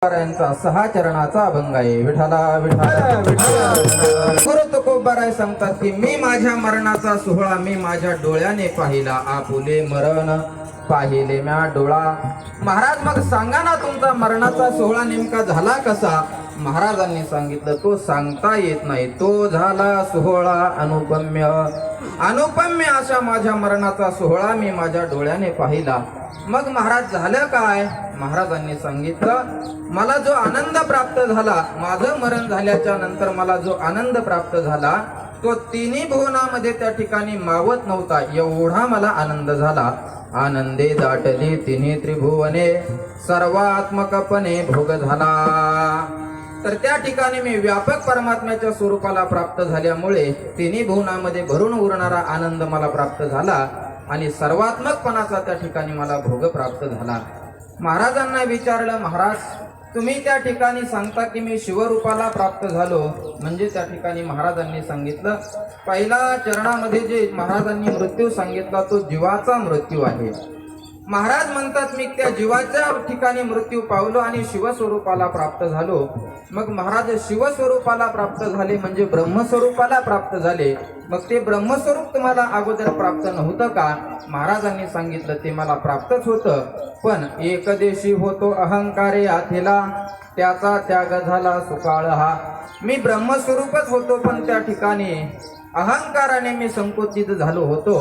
यांचा 6 चरणाचा अभंग आहे. विठाला विठाला गुरु तुकोबाराय सांगतात की मी माझ्या मरणाचा सोहळा मी माझ्या डोळ्याने पाहिला. आपुले मरण पाहिले म्या डोळा. महाराज मग सांगा ना तुमचा मरणाचा सोहळा नेमका झाला कसा. महाराजांनी सांगितलं तो सांगता येत नाही. तो झाला सोहळा अनुपम्य. अनुपम्य अशा माझ्या मरणाचा सोहळा मी माझ्या डोळ्याने पाहिला. मग महाराज झालं काय. महाराजांनी सांगितलं मला जो आनंद प्राप्त झाला, माझं मरण झाल्याच्या नंतर मला जो आनंद प्राप्त झाला तो तिन्ही भुवनामध्ये त्या ठिकाणी मावत नव्हता, एवढा मला आनंद झाला. आनंदे दाटली तिन्ही त्रिभुवने सर्वात्मकपणे भोग झाला. तर त्या ठिकाणी मी व्यापक परमात्म्याच्या स्वरूपाला प्राप्त झाल्यामुळे तिन्ही भुवनामध्ये भरून उरणारा आनंद मला प्राप्त झाला आणि सर्वात्मकपणाचा त्या ठिकाणी मला भोग प्राप्त झाला. महाराजांना विचारलं, महाराज तुम्ही त्या ठिकाणी सांगता की मी शिवरूपाला प्राप्त झालो, म्हणजे त्या ठिकाणी महाराजांनी सांगितलं पहिला चरणामध्ये जे महाराजांनी मृत्यू सांगितला तो जीवाचा मृत्यू आहे. महाराज म्हणतात मी त्या जीवाच्या ठिकाणी मृत्यू पावलो आणि शिवस्वरूपाला प्राप्त झालो. मग महाराज शिवस्वरूपाला प्राप्त झाले म्हणजे ब्रह्मस्वरूपाला प्राप्त झाले. मग ते ब्रह्मस्वरूप तुम्हाला अगोदर प्राप्त नव्हतं का. महाराजांनी सांगितलं ते मला प्राप्तच होतं, पण एकदेशी होतो अहंकारे आथेला, त्याचा त्याग झाला सुकाळ हा. मी ब्रह्मस्वरूपच होतो पण त्या ठिकाणी अहंकाराने मी संकुचित झालो होतो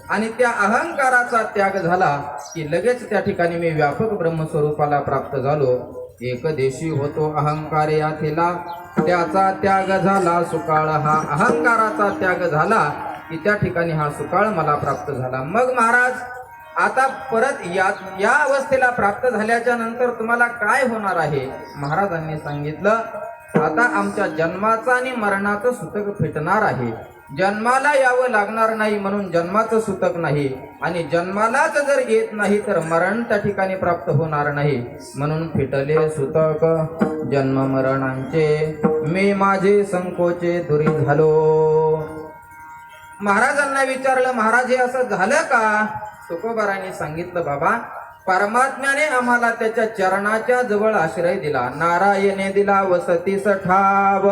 आणि त्या अहंकाराचा त्याग झाला की लगेच त्या ठिकाणी मी व्यापक ब्रह्मस्वरूपाला प्राप्त झालो. एकदेशी होतो अहंकारे आथेला, त्याचा त्याग झाला सुकाळ हा. अहंकाराचा त्याग झाला की त्या ठिकाणी हा सुकाळ मला प्राप्त झाला. मग महाराज आता परत या अवस्थेला प्राप्त झाल्याच्या नंतर तुम्हाला काय होणार आहे. महाराजांनी सांगितलं आता आमच्या जन्माचं आणि मरणाचं सुतक फिटणार आहे. जन्माला यावं लागणार नाही म्हणून जन्माचं सुतक नाही आणि जन्मालाच जर येत नाही तर मरण त्या ठिकाणी प्राप्त होणार नाही म्हणून फिटले सुतक जन्म मरणांचे, मी माझे संकोचे दुरी झालो. महाराजांना विचारलं महाराज हे असं झालं का. तुकोबारांनी सांगितलं बाबा परमात्म्याने आम्हाला त्याच्या चरणाच्या जवळ आश्रय दिला, नारायणे दिला वसतीस ठाव.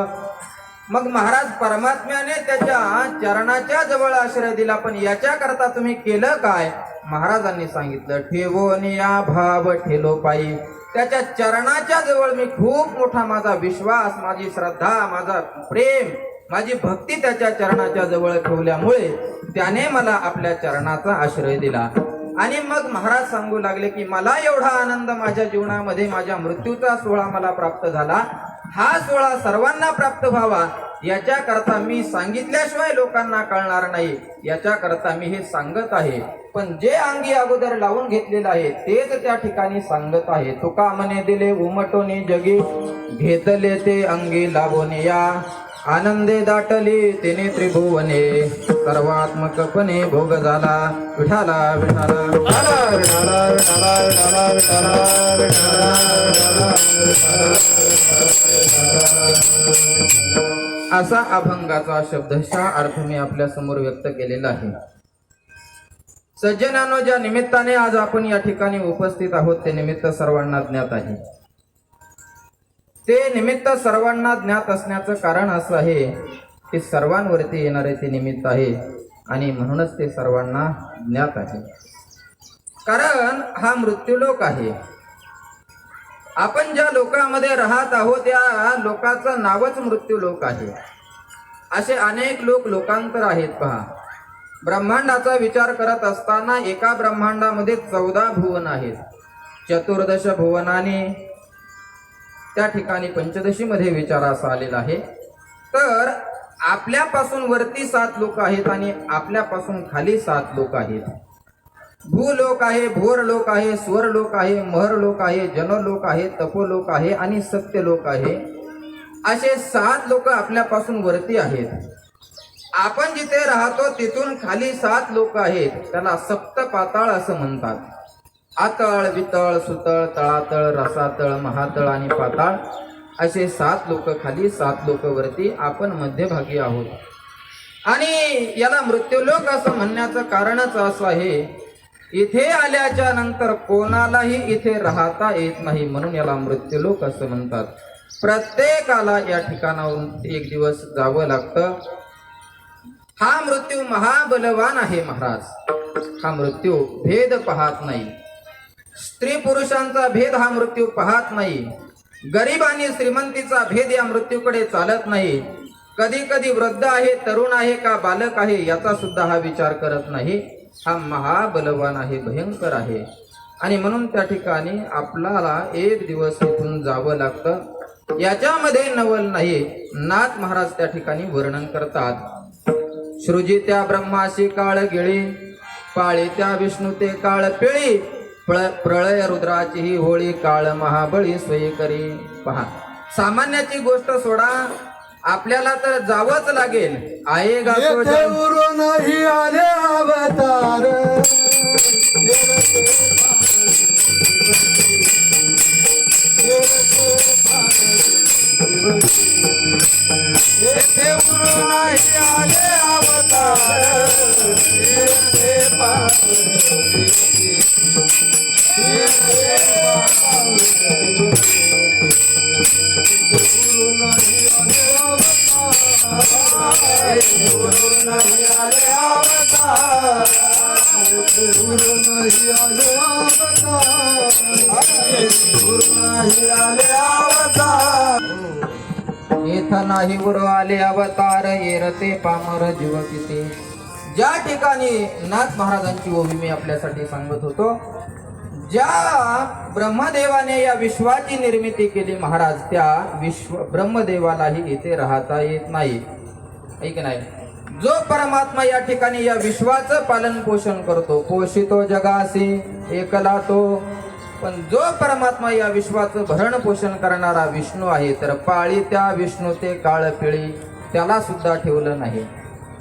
मग महाराज परमात्म्याने त्याच्या चरणाच्या जवळ आश्रय दिला, पण याच्या करता तुम्ही केलं काय. महाराजांनी सांगितलं ठेवून या भाव ठेलो पायी. त्याच्या चरणाच्या जवळ मी खूप मोठा माझा विश्वास, माझी श्रद्धा, माझा प्रेम, माझी भक्ती त्याच्या चरणाच्या जवळ ठेवल्यामुळे त्याने मला आपल्या चरणाचा आश्रय दिला. आणि मग महाराज सांगू लागले की मला एवढा आनंद माझ्या जीवनामध्ये माझ्या मृत्यूचा सोहळा मला प्राप्त झाला. हा सोहळा सर्वांना प्राप्त व्हावा याच्या करता मी सांगितल्याशिवाय लोकांना कळणार नाही, याच्या करता मी हे सांगत आहे. पण जे अंगी अगोदर लावून घेतलेलं आहे तेच त्या ठिकाणी सांगत आहे. तुका मने दिले उमटोनी जगी, घेतले ते अंगी लावून या. आनंदे दाटली तिने त्रिभुवने सर्वात्मकपणे भोग झाला. विठाला विठाला विठाला विठाला विठाला विठाला विठाला असा अभंगाचा शब्दशः अर्थ मी आपल्या समोर व्यक्त केलेला आहे. सज्जनांनो, ज्या निमित्ताने आज आपण या ठिकाणी उपस्थित आहोत ते निमित्त सर्वांना ज्ञात आहे. ते निमित्त सर्वांना ज्ञात असण्याचं कारण असं आहे की सर्वांवरती येणारे ते निमित्त आहे आणि म्हणूनच ते सर्वांना ज्ञात आहे. कारण हा मृत्यूलोक आहे. आपण ज्या लोकांमध्ये राहत आहोत त्या लोकांचं नावच मृत्यूलोक आहे. असे अनेक लोकांतर आहेत पहा. ब्रह्मांडाचा विचार करत असताना एका ब्रह्मांडामध्ये 14 भुवन आहेत. 14 भुवनाने त्या ठिकाणी पंचदशीमध्ये विचारास आलेला आहे. तर आपल्यापासून वरती 7 लोक आहेत आणि आपल्यापासून खाली 7 लोक आहेत. भूलोक आहे, भोर लोक आहे, स्वर लोक आहे, महर लोक आहे, जनलोक आहे, तपोलोक आहे आणि सत्यलोक आहे. असे 7 लोक आपल्यापासून वरती आहेत. आपण जिथे राहतो तिथून खाली 7 लोक आहेत. त्याला सप्त पाताळ असं म्हणतात. आतळ, वितळ, सुतळ, तळातळ, रसातळ, महातळ आणि पाताळ असे 7 लोक खाली 7 लोक वरती. आपण मध्यभागी आहोत आणि याला मृत्यूलोक असं म्हणण्याचं कारणच असं आहे इथे आल्याच्या नंतर कोणालाही इथे राहता येत नाही, म्हणून याला मृत्यूलोक असं म्हणतात. प्रत्येकाला या ठिकाणाहून एक दिवस जावं लागतं. हा मृत्यू महाबलवान आहे महाराज. हा मृत्यू भेद पाहत नाही, स्त्री पुरुषांचा भेद हा मृत्यू पाहत नाही, गरीब आणि श्रीमंतीचा भेद या मृत्यूकडे चालत नाही. कधी कधी वृद्ध आहे, तरुण आहे का बालक आहे याचा सुद्धा हा विचार करत नाही. हा महाबलवान आहे, भयंकर आहे. आणि म्हणून त्या ठिकाणी आपल्याला एक दिवस इथून जावं लागतं. याच्यामध्ये नवल नाही. नाथ महाराज त्या ठिकाणी वर्णन करतात. सृजी त्या ब्रह्माशी काळ गिळी, पाळी त्या विष्णू ते काळ पिळी, प्रळय रुद्राची ही होळी, काळ महाबळी सोयी करी. पहा, सामान्याची गोष्ट सोडा, आपल्याला तर जावंच लागेल. आहे नाही आले अवतार, नाही आले अवतार, इथं नाही गुरु आले अवतार, येरते पामर जीव किती. ज्या ठिकाणी नाथ महाराजांची ओवी मी आपल्यासाठी सांगत होतो, ज्या ब्रह्मदेवाने या विश्वाची निर्मिती केली महाराज, त्या ब्रह्मदेवालाही इथे राहता येत नाही. ऐक नाही, जो परमात्मा या ठिकाणी या विश्वाचं पालन पोषण करतो, पोषितो जगासी एकला तो. पण जो परमात्मा या विश्वाचं भरण पोषण करणारा विष्णू आहे, तर पाळी त्या विष्णू ते काळ पिळी, त्याला सुद्धा ठेवलं नाही.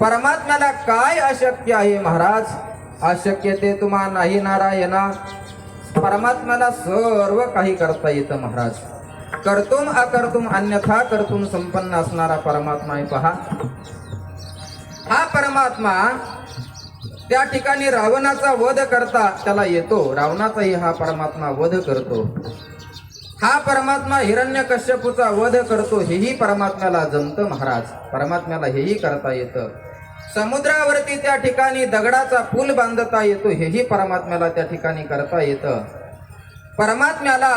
परमात्म्याला काय अशक्य आहे महाराज? अशक्य ते तुम्हा नाही नारायणा. परमात्म्याला सर्व काही करता येतं महाराज. कर्तुम अकर्तुम अन्यथा कर्तुम संपन्न असणारा परमात्मा आहे. पहा, हा परमात्मा त्या ठिकाणी रावणाचा वध करता त्याला येतो, रावणाचाही हा परमात्मा वध करतो. हा परमात्मा हिरण्यकश्यपूचा वध करतो, हेही परमात्म्याला जमतं महाराज. परमात्म्याला हेही करता येतं. समुद्रावरती त्या ठिकाणी दगडाचा पूल बांधता येतो, हेही परमात्म्याला त्या ठिकाणी करता येतं. परमात्म्याला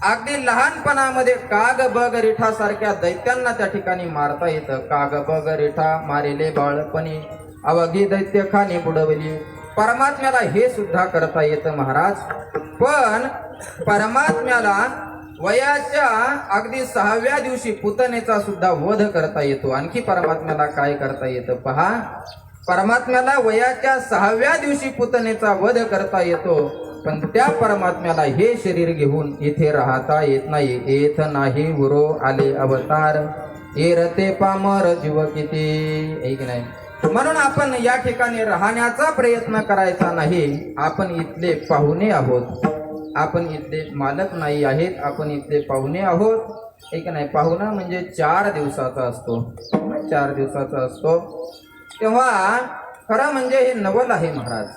अगदी लहानपणामध्ये काग बग रिठा सारख्या दैत्यांना त्या ठिकाणी मारता येतं. काग बग रिठा मारिले बाळपणी, अवघी दैत्य खाणी बुडवली. परमात्म्याला हे सुद्धा करता येतं महाराज. पण परमात्म्याला वयाच्या अगदी 6व्या दिवशी पुतनेचा सुद्धा वध करता येतो. आणखी परमात्म्याला काय करता येतं? पहा, परमात्म्याला वयाच्या 6व्या दिवशी पुतनेचा वध करता येतो. पण त्या परमात्म्याला हे शरीर घेऊन इथे राहता येत नाही. येथ नाही गुरु आले अवतार, येरते पामर जीव किती. ऐक नाही, म्हणून आपण या ठिकाणी राहण्याचा प्रयत्न करायचा नाही. आपण इथले पाहुणे आहोत, आपण इथले मालक नाही आहेत, आपण इथले पाहुणे आहोत. एक नाही, पाहुणा म्हणजे 4 दिवसाचा असतो, 4 दिवसाचा असतो. तेव्हा खरं म्हणजे हे नवल आहे महाराज.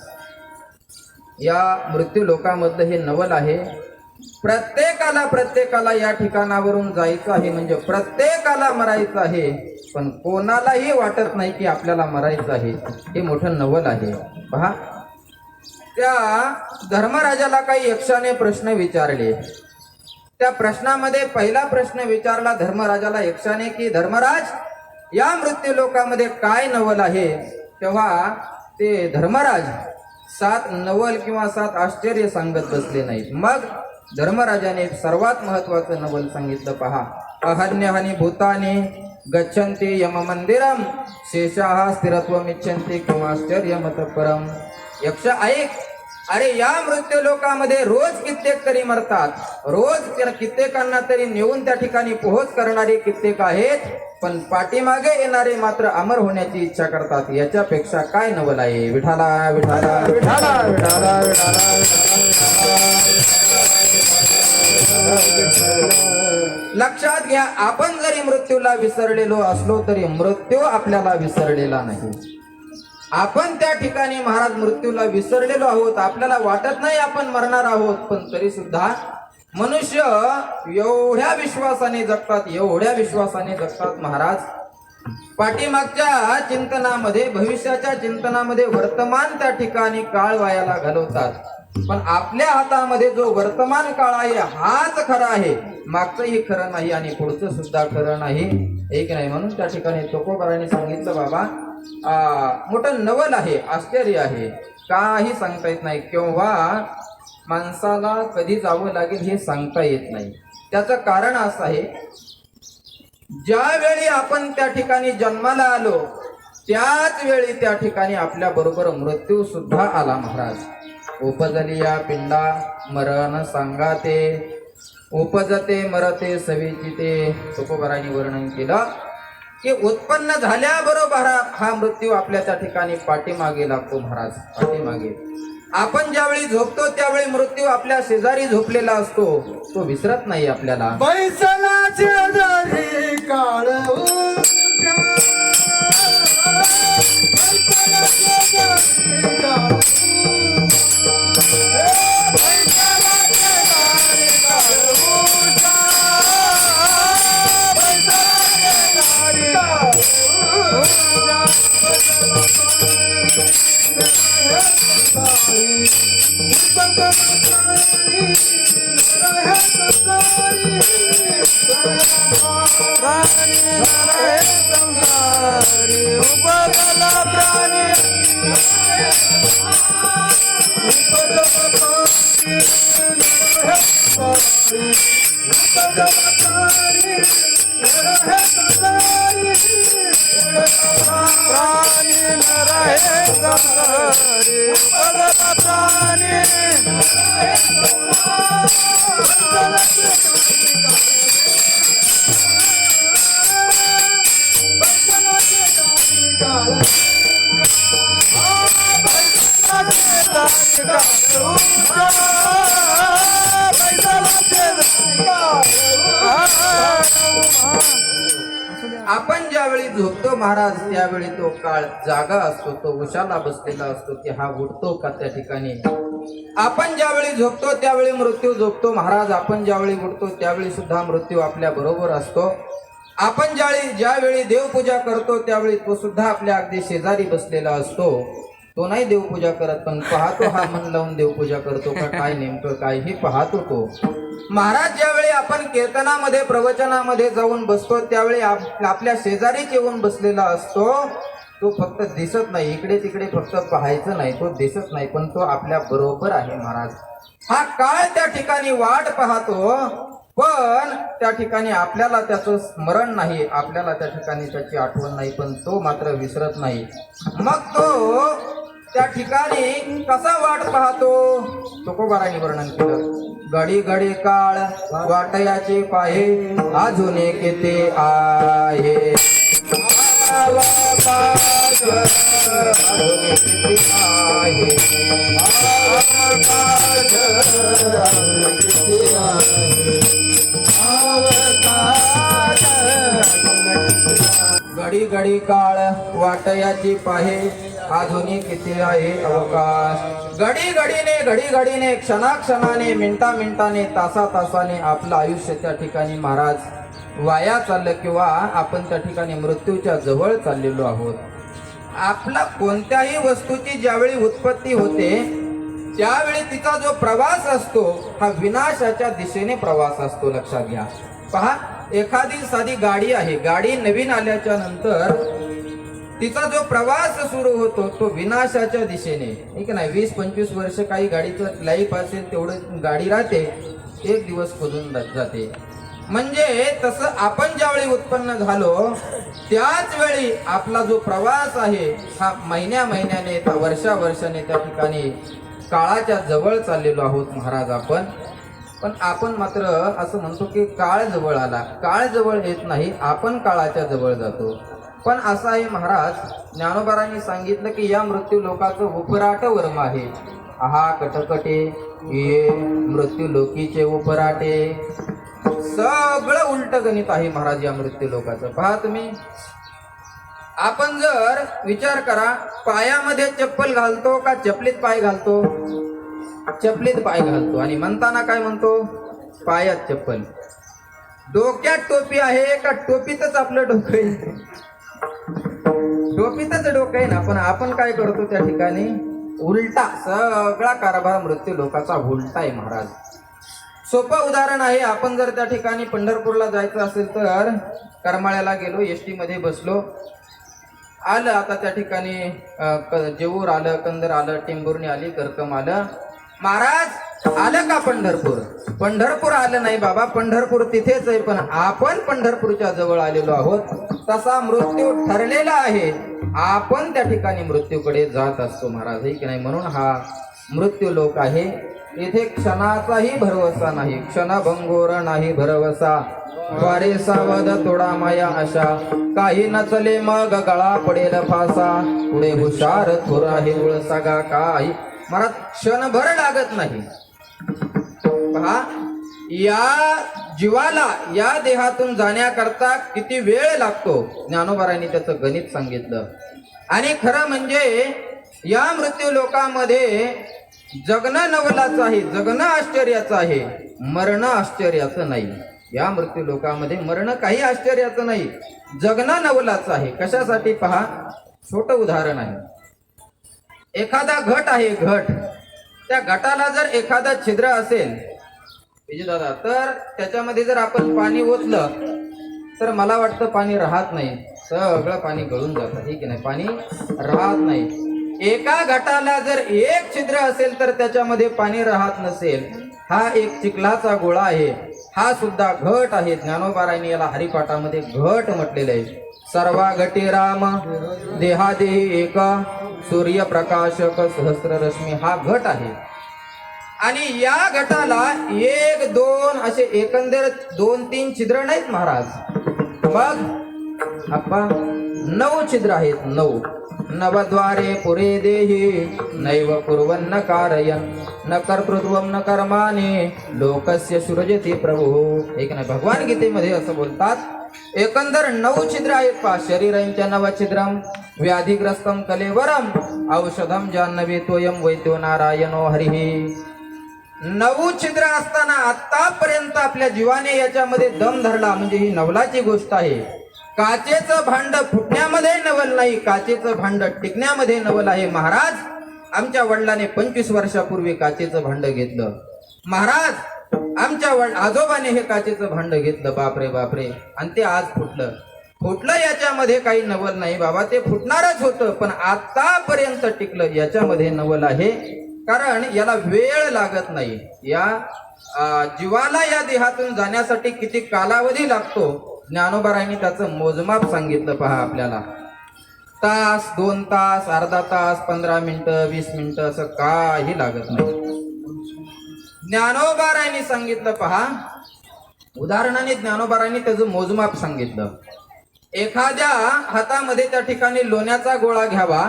या मृत्यू लोकामधलं हे नवल आहे. प्रत्येकाला या ठिकाणावरून जायचं आहे, म्हणजे प्रत्येकाला मरायचं आहे. पण कोणालाही वाटत नाही की आपल्याला मरायचं आहे. हे मोठं नवल आहे. पहा, त्या धर्मराजाला काही यक्षाने प्रश्न विचारले. त्या प्रश्नामध्ये पहिला प्रश्न विचारला धर्मराजाला यक्षाने की धर्मराज, या मृत्यू लोकामध्ये काय नवल आहे? तेव्हा ते धर्मराज 7 नवल किंवा 7 आश्चर्य सांगत बसले नाहीत. मग धर्मराजाने सर्वात महत्वाचं नवल सांगितलं. पहा, अहन्यहानी भूतानी गच्छन्ति यम मंदिरम, शेषाः स्थिरत्वमिच्छन्ति किमाश्चर्यमत परम. यक्ष ऐक, अरे या मृत्यू लोकामध्ये रोज कित्येक तरी मरतात, रोज कित्येकांना तरी नेऊन त्या ठिकाणी पोहोच करणारे कित्येक आहेत. पण पाठीमागे येणारे मात्र अमर होण्याची इच्छा करतात. याच्यापेक्षा काय नवल आहे? विठाला विठाला विठाला विठाला लक्षात घ्या, आपण जरी मृत्यूला विसरलेलो असलो तरी मृत्यू आपल्याला विसरलेला नाही. आपण त्या ठिकाणी महाराज मृत्यूला विसरलेलो आहोत. आपल्याला वाटत नाही आपण मरणार आहोत, पण तरी सुद्धा मनुष्य एवढ्या विश्वासाने जगतात, एवढ्या विश्वासाने जगतात महाराज. पाठीमागच्या चिंतनामध्ये, भविष्याच्या चिंतनामध्ये वर्तमान त्या ठिकाणी काळ वायाला घालवतात. पण आपल्या हातामध्ये जो वर्तमान काळ आहे हाच खरा आहे, मागचंही खरं नाही आणि पुढचं सुद्धा खरं नाही, एक नाही. म्हणून त्या ठिकाणी तुकोबारांनी सांगितलं, बाबा मोठं नवल आहे, आश्चर्य आहे, काही सांगता येत नाही. केव्हा माणसाला कधी जावं लागेल हे सांगता येत नाही. त्याचं कारण असं आहे, ज्यावेळी आपण त्या ठिकाणी जन्माला आलो त्याच वेळी त्या ठिकाणी आपल्या बरोबर मृत्यू सुद्धा आला महाराज. उपजली या पिंडा मरण सांगाते, उपजते मरते सविचिते. तुकोबारांनी वर्णन केलं की उत्पन्न झाल्याबरोबर हा मृत्यू आपल्या त्या ठिकाणी पाठीमागे लागतो महाराज, पाठीमागे. आपण ज्यावेळी झोपतो त्यावेळी मृत्यू आपल्या शेजारी झोपलेला असतो, तो विसरत नाही आपल्याला. बैसलाचे जरी काळ आपण ज्यावेळी झोपतो महाराज त्यावेळी तो काळ जागा असतो, तो उशाला बसलेला असतो की हा उठतो का त्या ठिकाणी. आपण ज्यावेळी झोपतो त्यावेळी मृत्यू झोपतो महाराज. आपण ज्यावेळी उठतो त्यावेळी सुद्धा मृत्यू आपल्या बरोबर असतो. आपण ज्यावेळी देवपूजा करतो त्यावेळी तो सुद्धा आपल्या अगदी शेजारी बसलेला असतो. तो नाही देवपूजा करत, पण पाहतो हा मन लावून देवपूजा करतो का काय, नेमकं काय हे पाहतो तो. महाराज ज्यावेळी आपण कीर्तनामध्ये प्रवचनामध्ये जाऊन बसतो त्यावेळी आपल्या शेजारीच येऊन बसलेला असतो. तो फक्त दिसत नाही, इकडे तिकडे फक्त पाहायचं नाही, तो दिसत नाही, पण तो आपल्या बरोबर आहे महाराज. हा काळ त्या ठिकाणी वाट पाहतो, पण त्या ठिकाणी आपल्याला त्याचं स्मरण नाही, आपल्याला त्या ठिकाणी त्याची आठवण नाही, पण तो मात्र विसरत नाही. मग तो त्या ठिकाणी कसा वाट पाहतो, तुकोबारांनी वर्णन केलं. घडी घडी काळ वाटयाचे पाहे, अजून किती आहे घडी घडी काळ वाटयाची पाहे, अजूनी किती आहे अवकाश. घडी घडीने क्षणाक्षणाने मिनिटा मिनिटाने तासा तासाने आपलं आयुष्य त्या ठिकाणी महाराज वाया चाललं, किंवा आपण त्या ठिकाणी मृत्यूच्या जवळ चाललेलो आहोत. आपला कोणत्याही वस्तूची ज्यावेळी उत्पत्ती होते त्यावेळी तिचा जो प्रवास असतो हा विनाशाच्या दिशेने प्रवास असतो, लक्षात घ्या. पहा, एखादी साधी गाडी आहे, गाडी नवीन आल्याच्या नंतर तिचा जो प्रवास सुरू होतो तो विनाशाच्या दिशेने, ठीक नाही. 20-25 वर्ष काही गाडीचं लाईफ असेल तेवढं गाडी राहते, एक दिवस खोदून जाते. म्हणजे तसं आपण ज्यावेळी उत्पन्न झालो त्याच वेळी आपला जो प्रवास आहे हा महिन्याने वर्षाने त्या ठिकाणी काळाच्या जवळ चाललेलो आहोत महाराज आपण. पण आपण मात्र असं म्हणतो की काळ जवळ आला, काळ जवळ येत नाही, आपण काळाच्या जवळ जातो. पण असं आहे महाराज, ज्ञानोबारांनी सांगितलं की या मृत्यू लोकाचं उपराट वर्म आहे. आहा कटकटे ये मृत्यू लोकीचे उपराटे, सगळं उलट गणित आहे महाराज या मृत्यू लोकाचं. पहा तुम्ही, आपण जर विचार करा, पायामध्ये चप्पल घालतो का चपलीत पाय घालतो? चपलीत पाय घालतो. आणि म्हणताना काय म्हणतो? पायात चप्पल. डोक्यात टोपी आहे का टोपीतच आपलं डोकं आहे? टोपीतच डोकं आहे ना. पण आपण काय करतो त्या ठिकाणी? उलटा. सगळा कारभार मृत्यू लोकाचा उलटा आहे महाराज. सोपं उदाहरण आहे. आपण जर त्या ठिकाणी पंढरपूरला जायचं असेल तर करमाळ्याला गेलो, एसटी मध्ये बसलो, आलं आता त्या ठिकाणी जेऊर आलं, कंदर आलं, टेंभुर्णी आली, करकम आलं. महाराज आलं का पंढरपूर? पंढरपूर आलं नाही बाबा, पंढरपूर तिथेच आहे, पण आपण पंढरपूरच्या जवळ आलेलो आहोत. तसा मृत्यू ठरलेला आहे, आपण त्या ठिकाणी मृत्यूकडे जात असतो महाराज, हे की नाही? म्हणून हा मृत्यू लोक आहे. इथे क्षणाचाही भरवसा नाही, क्षणभंगोर नाही भरवसा. द्वारे सावध तोडा माया अशा, काही नचले मग गळा पडेल फासा. पुढे हुशार थोर आहे उळ सगा काही. महाराज क्षणभर लागत नाही. पहा, या जीवाला या देहातून जाण्याकरता किती वेळ लागतो, ज्ञानोबारांनी त्याचं गणित सांगितलं. आणि खरं म्हणजे या मृत्यू लोकांमध्ये जगणं नवलाचं आहे, जगणं आश्चर्याचं आहे, मरणं आश्चर्याचं नाही. या मृत्यू लोकांमध्ये मरणं काही आश्चर्याचं नाही, जगणं नवलाचं आहे. कशासाठी? पहा, छोटं उदाहरण आहे. एखादा घट आहे, घट. त्या घटाला जर एखादा छिद्र असेल विजय दादा, तर त्याच्यामध्ये जर आपण पाणी ओतलं तर मला वाटतं पाणी राहत नाही, सगळं पाणी गळून जातं, ठीक आहे? नाही, पाणी राहत नाही. एका घटाला जर एक छिद्र असेल तर त्याच्यामध्ये पाणी राहत नसेल. हा एक चिखलाचा गोळा आहे, हा सुद्धा घट आहे. ज्ञानोबारांनी याला हरिपाठामध्ये घट म्हटलेलं आहे. सर्वा घटी राम देहादेही एक, सूर्यप्रकाशक सहस्र रश्मी, हा घट आहे. आणि या घटाला एक दोन असे एकंदर 2-3 छिद्र नाहीत महाराज. मग आपण 9 छिद्र आहेत, 9. नवद्वारे पुरे देही नैव कुर्वन्न कारयन, न कर्तृत्वम न कर्माने लोकस्य सृजति प्रभु. एक नाही, भगवान गीतेमध्ये असं बोलतात. एकंदर 9 छिद्र आहेत. पा शरीरांच्या 9 छिद्रम व्याधिग्रस्तम कलेवरम औषधम जान्नवे तोयम वैद्यो नारायणो हरिही. 9 छिद्र असताना आतापर्यंत आपल्या जीवाने याच्यामध्ये दम धरला, म्हणजे ही नवलाची गोष्ट आहे. काचेचं भांड फुटण्यामध्ये नवल नाही, काचेचं भांड टिकण्यामध्ये नवल आहे. महाराज, आमच्या वडिलांनी 25 वर्षापूर्वी काचेचं भांड घेतलं. महाराज, आमच्या आजोबाने हे काचेचं भांड घेतलं. बापरे बापरे, आणि ते आज फुटलं. याच्यामध्ये काही नवल नाही बाबा, ते फुटणारच होतं, पण आतापर्यंत टिकलं, याच्यामध्ये नवल आहे. कारण याला वेळ लागत नाही. या जीवाला या देहातून जाण्यासाठी किती कालावधी लागतो, ज्ञानोबारांनी त्याचं मोजमाप सांगितलं. पहा, आपल्याला तास, 2 तास, अर्धा तास, 15 मिनिटं, 20 मिनिटं असं काही लागत नाही. ज्ञानोबारांनी सांगितलं. पहा, उदाहरणाने ज्ञानोबारांनी त्याचं मोजमाप सांगितलं. एखाद्या हातामध्ये त्या ठिकाणी लोण्याचा गोळा घ्यावा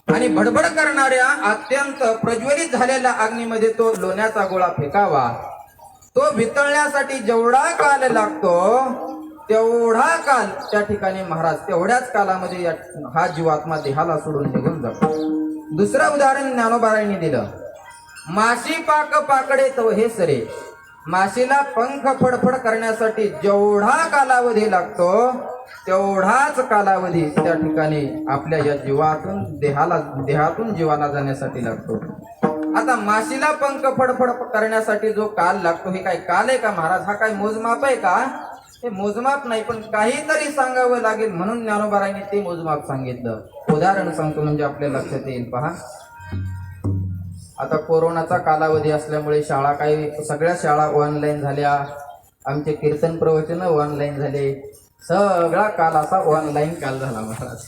आणि भडभड करणाऱ्या अत्यंत प्रज्वलित झालेल्या अग्नीमध्ये तो लोण्याचा गोळा फेकावा. तो वितळण्यासाठी जेवढा काल लागतो तेवढा काल त्या ठिकाणी महाराज तेवढ्याच कालामध्ये हा जीवात्मा देहाला सोडून निघून जातो. दुसरं उदाहरण ज्ञानोबारांनी दिलं. माशी पाक पाकडे तो हे सरे. माशीला पंख फडफड करण्यासाठी जेवढा कालावधी लागतो तेवढाच कालावधी त्या ठिकाणी आपल्या या जीवातून देहातून जीवाला जाण्यासाठी लागतो. आता माशीला पंख फडफड करण्यासाठी जो काल लागतो, हे काय काल आहे का महाराज? हा काय मोजमाप आहे का? हे मोजमाप नाही, पण काहीतरी सांगावं लागेल म्हणून ज्ञानोबारांनी ते मोजमाप सांगितलं. उदाहरण सांगतो म्हणजे आपल्या लक्षात येईल. पहा, आता कोरोनाचा कालावधी असल्यामुळे शाळा काही सगळ्या शाळा ऑनलाईन झाल्या, आमचे कीर्तन प्रवचन ऑनलाईन झाले, सगळा काल असा ऑनलाईन काल झाला महाराज.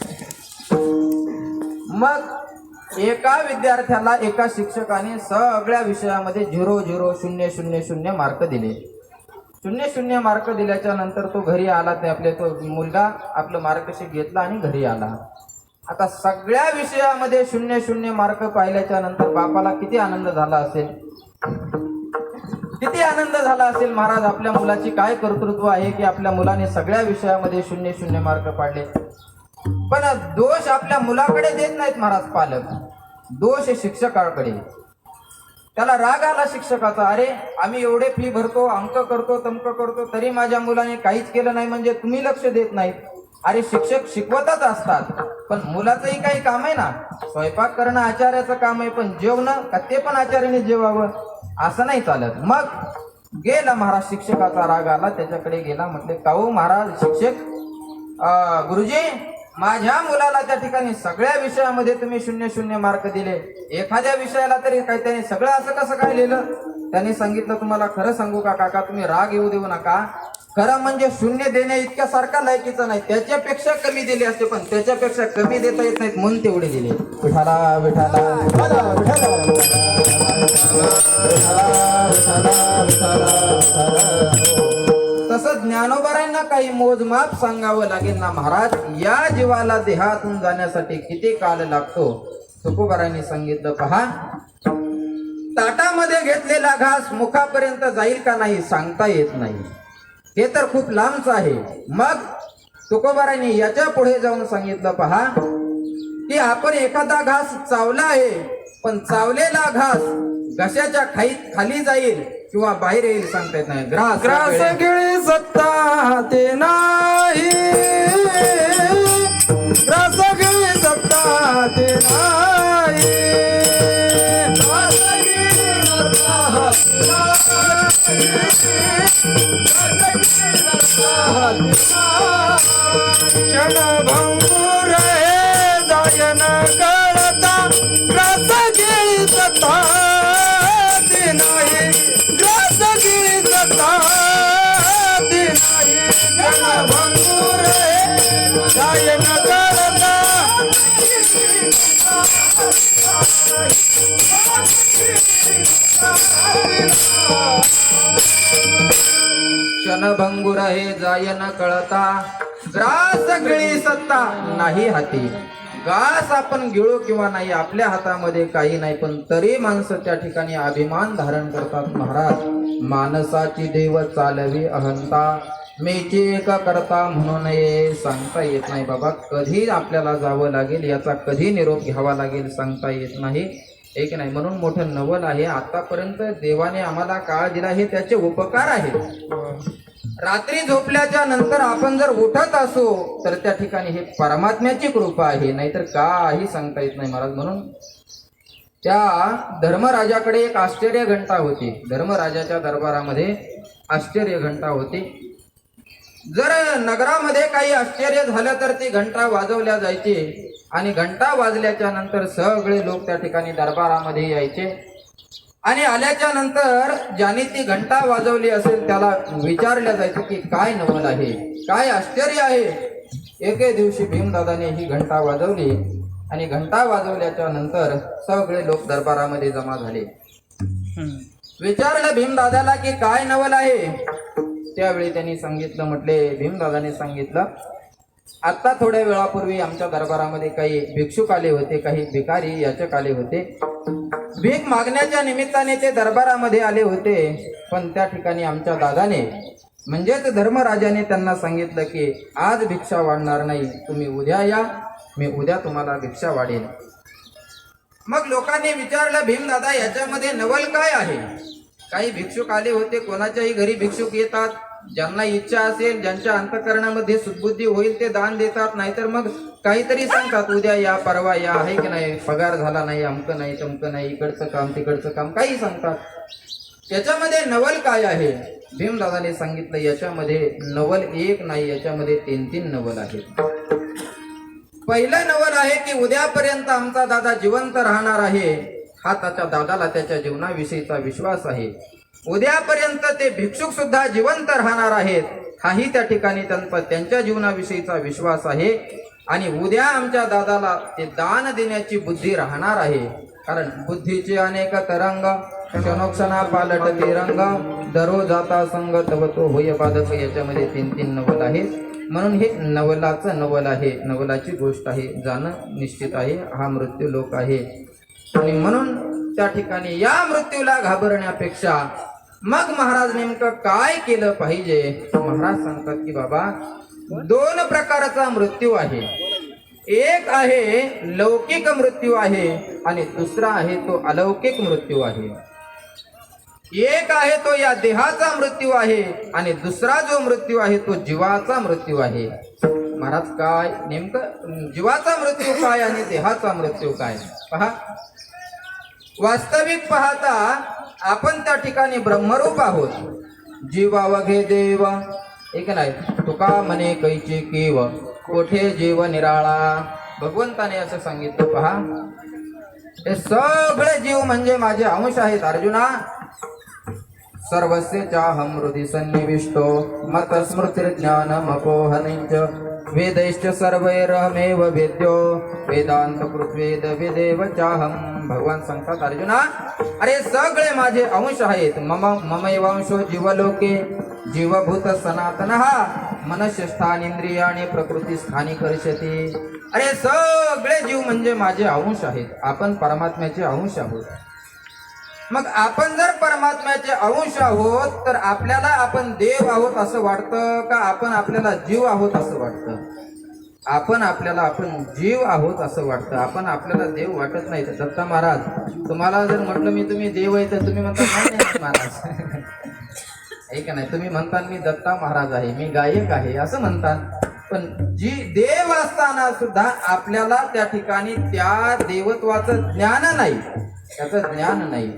मग एका विद्यार्थ्याला एका शिक्षकाने सगळ्या विषयामध्ये 0 0 0 0 0 मार्क दिले. 0 0 मार्क दिल्याच्या नंतर तो घरी आला. ते आपले तो मुलगा आपलं मार्कशीट घेतला आणि घरी आला. आता सगळ्या विषयामध्ये 0 0 मार्क पाहिल्याच्या नंतर बापाला किती आनंद झाला असेल, किती आनंद झाला असेल महाराज. आपल्या मुलाची काय कर्तृत्व आहे की आपल्या मुलाने सगळ्या विषयामध्ये 0 0 मार्क पाडले. पण दोष आपल्या मुलाकडे देत नाहीत महाराज पालक, दोष शिक्षकाकडे. त्याला राग आला शिक्षकाचा, अरे आम्ही एवढे फी भरतो, अंक करतो, तमक करतो, तरी माझ्या मुलाने काहीच केलं नाही, म्हणजे तुम्ही लक्ष देत नाहीत. अरे शिक्षक शिकवतच असतात, पण मुलाचंही काही काम आहे ना. स्वयंपाक करणं आचार्याचं काम आहे, पण जेवणं का ते पण आचार्याने जेवावं, असं नाही चालत. मग गेला महाराज, शिक्षकाचा राग आला, त्याच्याकडे गेला, म्हटले काहू महाराज शिक्षक, गुरुजी माझ्या मुलाला त्या ठिकाणी सगळ्या विषयामध्ये तुम्ही 0-0 मार्क दिले, एखाद्या विषयाला तरी काय त्याने सगळं असं कसं काय लिहिलं? त्यांनी सांगितलं, तुम्हाला खरं सांगू का काका, तुम्ही राग येऊ देऊ नका, खरं म्हणजे 0 देण्या इतक्या सारखा लायकीचं नाही, त्याच्यापेक्षा कमी दिले असते, पण त्याच्यापेक्षा कमी देता येत नाहीत म्हणून तेवढे दिले. विठाला विठाला विठाला विठाला तसं ज्ञानोबारांना काही मोजमाप सांगावं लागेल ना महाराज. या जीवाला देहातून जाण्यासाठी किती काल लागतो? तुकोबारांनी सांगितलं, पहा ताटामध्ये घेतलेला घास मुखापर्यंत जाईल का नाही सांगता येत नाही, हे तर खूप लांबच आहे. मग तुकोबारांनी याच्या पुढे जाऊन सांगितलं, पहा की आपण एखादा घास चावला आहे, पण चावलेला घास घशाच्या खाली जाईल किंवा बाहेर येईल सांगता येत नाही. ग्रास गिळी सत्ता ते नाही, ग्रास गिळी सत्ता ते नाही, क्षणभंगुर हे जायन कळता, ग्रास गिळी सत्ता ते नाही, ग्रास गिळी सत्ता ते नाही, क्षणभंगुर हे जायन कळता. क्षणभंगुर हे जायन कळता, ग्रास गिळी सत्ता नाही हाती. घास आपण गिळू किंवा नाही आपल्या हातामध्ये काही नाही, पण तरी माणसं त्या ठिकाणी अभिमान धारण करतात. महाराज माणसाची देव चालवी अहंता, मेची एक करता म्हणून नये सांगता येत नाही. बाबा कधी आपल्याला जावं लागेल, याचा कधी निरोप घ्यावा लागेल सांगता येत नाही, एक नाही. म्हणून मोठं नवल आहे. आतापर्यंत देवाने आम्हाला काळ दिला, हे त्याचे उपकार आहेत. रात्री झोपल्याच्या नंतर आपण जर उठत असो तर त्या ठिकाणी हे परमात्म्याची कृपा आहे, नाहीतर काही सांगता येत नाही महाराज. म्हणून त्या धर्मराजाकडे एक आश्चर्य घंटा होती. धर्मराजाच्या दरबारामध्ये आश्चर्य घंटा होती. जर नगरामध्ये काही आश्चर्य झालं तर ती घंटा वाजवल्या जायची, आणि घंटा वाजल्याच्या नंतर सगळे लोक त्या ठिकाणी दरबारामध्ये यायचे, आणि आल्याच्या नंतर ज्याने ती घंटा वाजवली असेल त्याला विचारल्या जायचं की काय नवल आहे, काय आश्चर्य आहे. एके दिवशी भीमदादाने ही घंटा वाजवली, आणि घंटा वाजवल्याच्या नंतर सगळे लोक दरबारामध्ये जमा झाले. विचारलं भीमदादाला की काय नवल आहे. त्यावेळी त्यांनी सांगितलं, म्हटले भीमदादाने सांगितलं, आता थोड्या वेळापूर्वी आमच्या दरबारामध्ये काही भिक्षुक आले होते, काही भिकारी याचक आले होते. भीक मागण्याच्या निमित्ताने ते दरबारामध्ये आले होते, पण त्या ठिकाणी आमच्या दादाने म्हणजेच धर्मराजाने त्यांना सांगितलं की आज भिक्षा वाढणार नाही, तुम्ही उद्या या, मी उद्या तुम्हाला भिक्षा वाढेन. मग लोकांनी विचारलं, भीमदादा याच्यामध्ये नवल काय आहे? काही भिक्षुक आले होते, कोणाच्याही घरी भिक्षुक येतात, ज्यांना इच्छा असेल, ज्यांच्या अंतःकरणामध्ये सुदबुद्धी होईल ते दान देतात, नाहीतर मग काहीतरी सांगतात, उद्या या, परवा या, आहे की नाही, पगार झाला नाही, अमक नाही, तमक नाही, इकडचं काम तिकडचं काम, काही सांगतात. याच्यामध्ये नवल काय आहे? भीमदादाने सांगितलं, याच्यामध्ये नवल एक नाही, याच्यामध्ये 3-3 नवल आहेत. पहिलं नवल आहे की उद्यापर्यंत आमचा दादा जिवंत राहणार आहे, हा त्याच्या दादाला त्याच्या जीवनाविषयीचा विश्वास आहे. उद्यापर्यंत ते भिक्षुक सुद्धा जिवंत राहणार आहेत, हाही त्या ठिकाणी त्यांच्या जीवनाविषयीचा विश्वास आहे. आणि उद्या आमच्या दादाला ते दान देण्याची बुद्धी राहणार आहे, कारण बुद्धीचे अनेक तरंग, क्षणोक्षणा पालटते रंग, दरो जाता संग तव तो होय बाधक. याच्यामध्ये 3-3 नवल आहेत. म्हणून हे नवलाचं नवल आहे, नवलाची गोष्ट आहे, जाणं निश्चित आहे, हा मृत्यू लोक आहे. आणि म्हणून त्या ठिकाणी या मृत्यूला घाबरण्यापेक्षा मग महाराज नेमकं काय केलं पाहिजे? महाराज सांगतात की बाबा 2 प्रकारचा मृत्यू आहे. एक आहे लौकिक मृत्यू आहे आणि दुसरा आहे तो अलौकिक मृत्यू आहे. एक आहे तो या देहाचा मृत्यू आहे आणि दुसरा जो मृत्यू आहे तो जीवाचा मृत्यू आहे. महाराज काय नेमकं जीवाचा मृत्यू काय आणि देहाचा मृत्यू काय पहा. वास्तविक पाहता आपण त्या ठिकाणी ब्रह्मरूप आहोत. जीवा वघे देव एक नाही तुका म्हणे कैची केव कोठे जीव निराळा. भगवंताने असं सांगितलं पहा. हे सगळे जीव म्हणजे माझे अंश आहेत अर्जुना. सर्वस्य चाहं हृदि सन्निविष्टो मत स्मृतिर्ज्ञानमपोहनिच वेदैश्च सर्वैरहमेव वेद्यो वेदांत कृत्वेद वेदेव चाहं. भगवान सांगतात अर्जुना अरे सगळे माझे अंश आहेत. ममैवांशो जीवलोके जीवभूत सनातनः मनस्य स्थानिंद्रियाणि प्रकृती स्थानी कर्षति. अरे सगळे जीव म्हणजे माझे अंश आहेत. आपण परमात्म्याचे अंश आहोत. मग आपण जर परमात्म्याचे अंश आहोत तर आपल्याला आपण देव आहोत असं वाटतं का आपण आपल्याला जीव आहोत असं वाटतं? आपण जीव आहोत असं वाटतं. आपण आपल्याला देव वाटत नाही. तर दत्ता महाराज तुम्हाला जर म्हटलं मी तुम्ही देव आहे तर तुम्ही म्हणता नाही महाराज आहे का नाही. तुम्ही म्हणता मी दत्ता महाराज आहे मी गायक आहे असं म्हणतात. पण जी देव असताना सुद्धा आपल्याला त्या ठिकाणी त्या देवत्वाचं ज्ञान नाही. त्याचं ज्ञान नाही.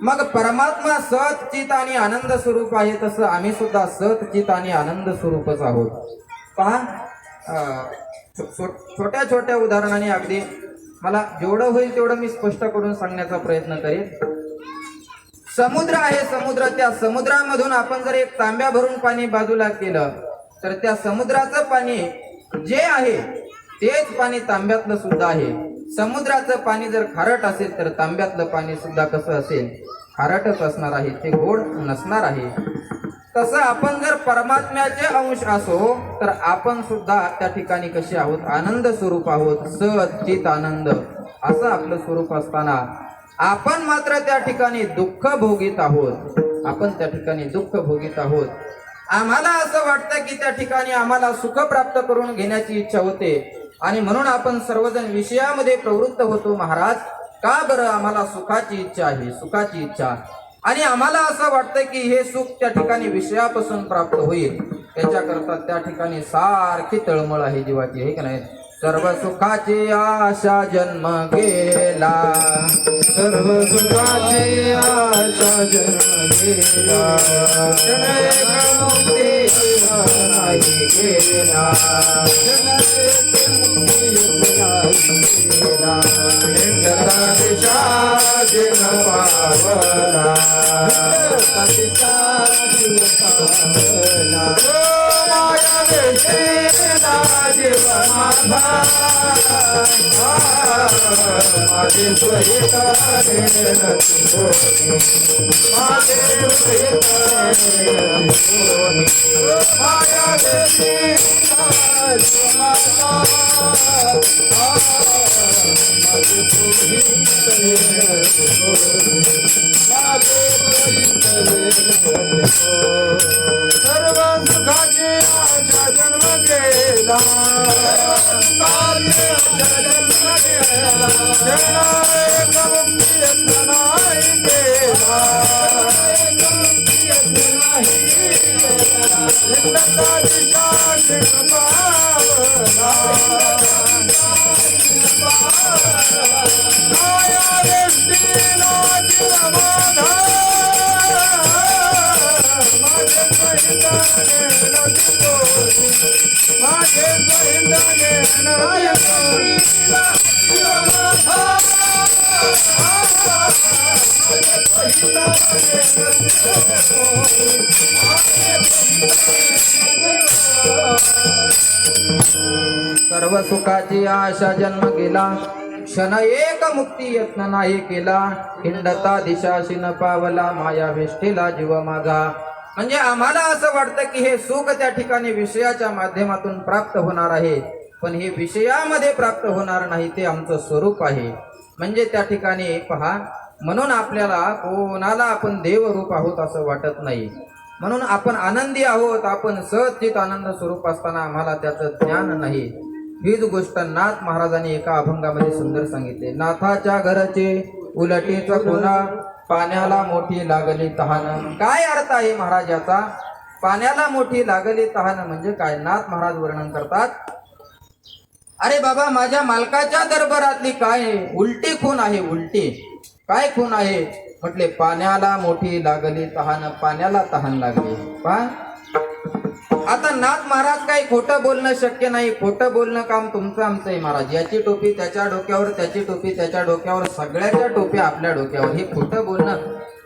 मग परमात्मा सत चित आणि आनंद स्वरूप आहे तसं आम्ही सुद्धा सत चित आणि आनंद स्वरूपच आहोत. पहा छोट्या छोट्या उदाहरणाने अगदी मला जेवढं होईल तेवढं मी स्पष्ट करून सांगण्याचा प्रयत्न करेन. समुद्र आहे समुद्र. त्या समुद्रामधून आपण जर एक तांब्या भरून पाणी बाजूला केलं तर त्या समुद्राचं पाणी जे आहे तेच पाणी तांब्यातलं सुद्धा आहे. समुद्राचं पाणी जर खारट असेल तर तांब्यातलं पाणी सुद्धा कसं असेल खारटच असणार आहे. ते गोड नसणार आहे. तसं आपण जर परमात्म्याचे अंश असो तर आपण सुद्धा त्या ठिकाणी कसे आहोत आनंद स्वरूप आहोत. सत चित आनंद असं आपलं स्वरूप असताना आपण मात्र त्या ठिकाणी दुःख भोगीत आहोत. आपण त्या ठिकाणी दुःख भोगीत आहोत. आम्हाला असं वाटतं की त्या ठिकाणी आम्हाला सुख प्राप्त करून घेण्याची इच्छा होते आणि म्हणून आपण सर्वजण विषयामध्ये प्रवृत्त होतो. महाराज का बरं आम्हाला सुखाची इच्छा आहे सुखाची इच्छा. आणि आम्हाला असं वाटतं की हे सुख त्या ठिकाणी विषयापासून प्राप्त होईल. त्याच्याकरता त्या ठिकाणी सारखी तळमळ आहे जीवाची आहे का नाही. सर्व सुखाची आशा जन्म गेला सर्व सुखाची आशा जन्म गेला मुक्ती नाही गेला. सर्व सुखाची आशा जन्म गेला सर्व सुखाची आशा जन्म गेला क्षण एक मुक्ती यत्न नाही केला. हिंडता दिशाशी न पावला माया वेष्टीला जीव माझा. म्हणजे आम्हाला असं वाटतं की हे सुख त्या ठिकाणी विषयाच्या माध्यमातून प्राप्त होणार आहे. पण हे विषयामध्ये प्राप्त होणार नाही. ते आमचं स्वरूप आहे. म्हणजे त्या ठिकाणी पहा म्हणून आपल्याला कोणाला आपण देवरूप आहोत असं वाटत नाही. म्हणून आपण आनंदी आहोत. आपण सचित आनंद स्वरूप असताना आम्हाला त्याचं ज्ञान नाही. हीच गोष्ट नाथ महाराजांनी एका अभंगामध्ये सुंदर सांगितले. नाथाच्या घरचे उलटीच कोणा, पाण्याला मोठी लागली तहान. काय अर्थ आहे महाराज याचा? पाण्याला मोठी लागली तहान म्हणजे काय? नाथ महाराज वर्णन करतात, अरे बाबा माझ्या मालकाच्या दरबारातली काय उलटी खून आहे. उलटी काय खून आहे? म्हटले पाण्याला मोठी लागली तहान, पाण्याला तहान लागली. पहा आता नाथ महाराज काही खोटं बोलणं शक्य नाही. खोटं बोलणं काम तुमचं आमचं आहे महाराज. याची टोपी त्याच्या डोक्यावर, त्याची टोपी त्याच्या डोक्यावर, सगळ्याच्या टोप्या आपल्या डोक्यावर. हे खोटं बोलणं,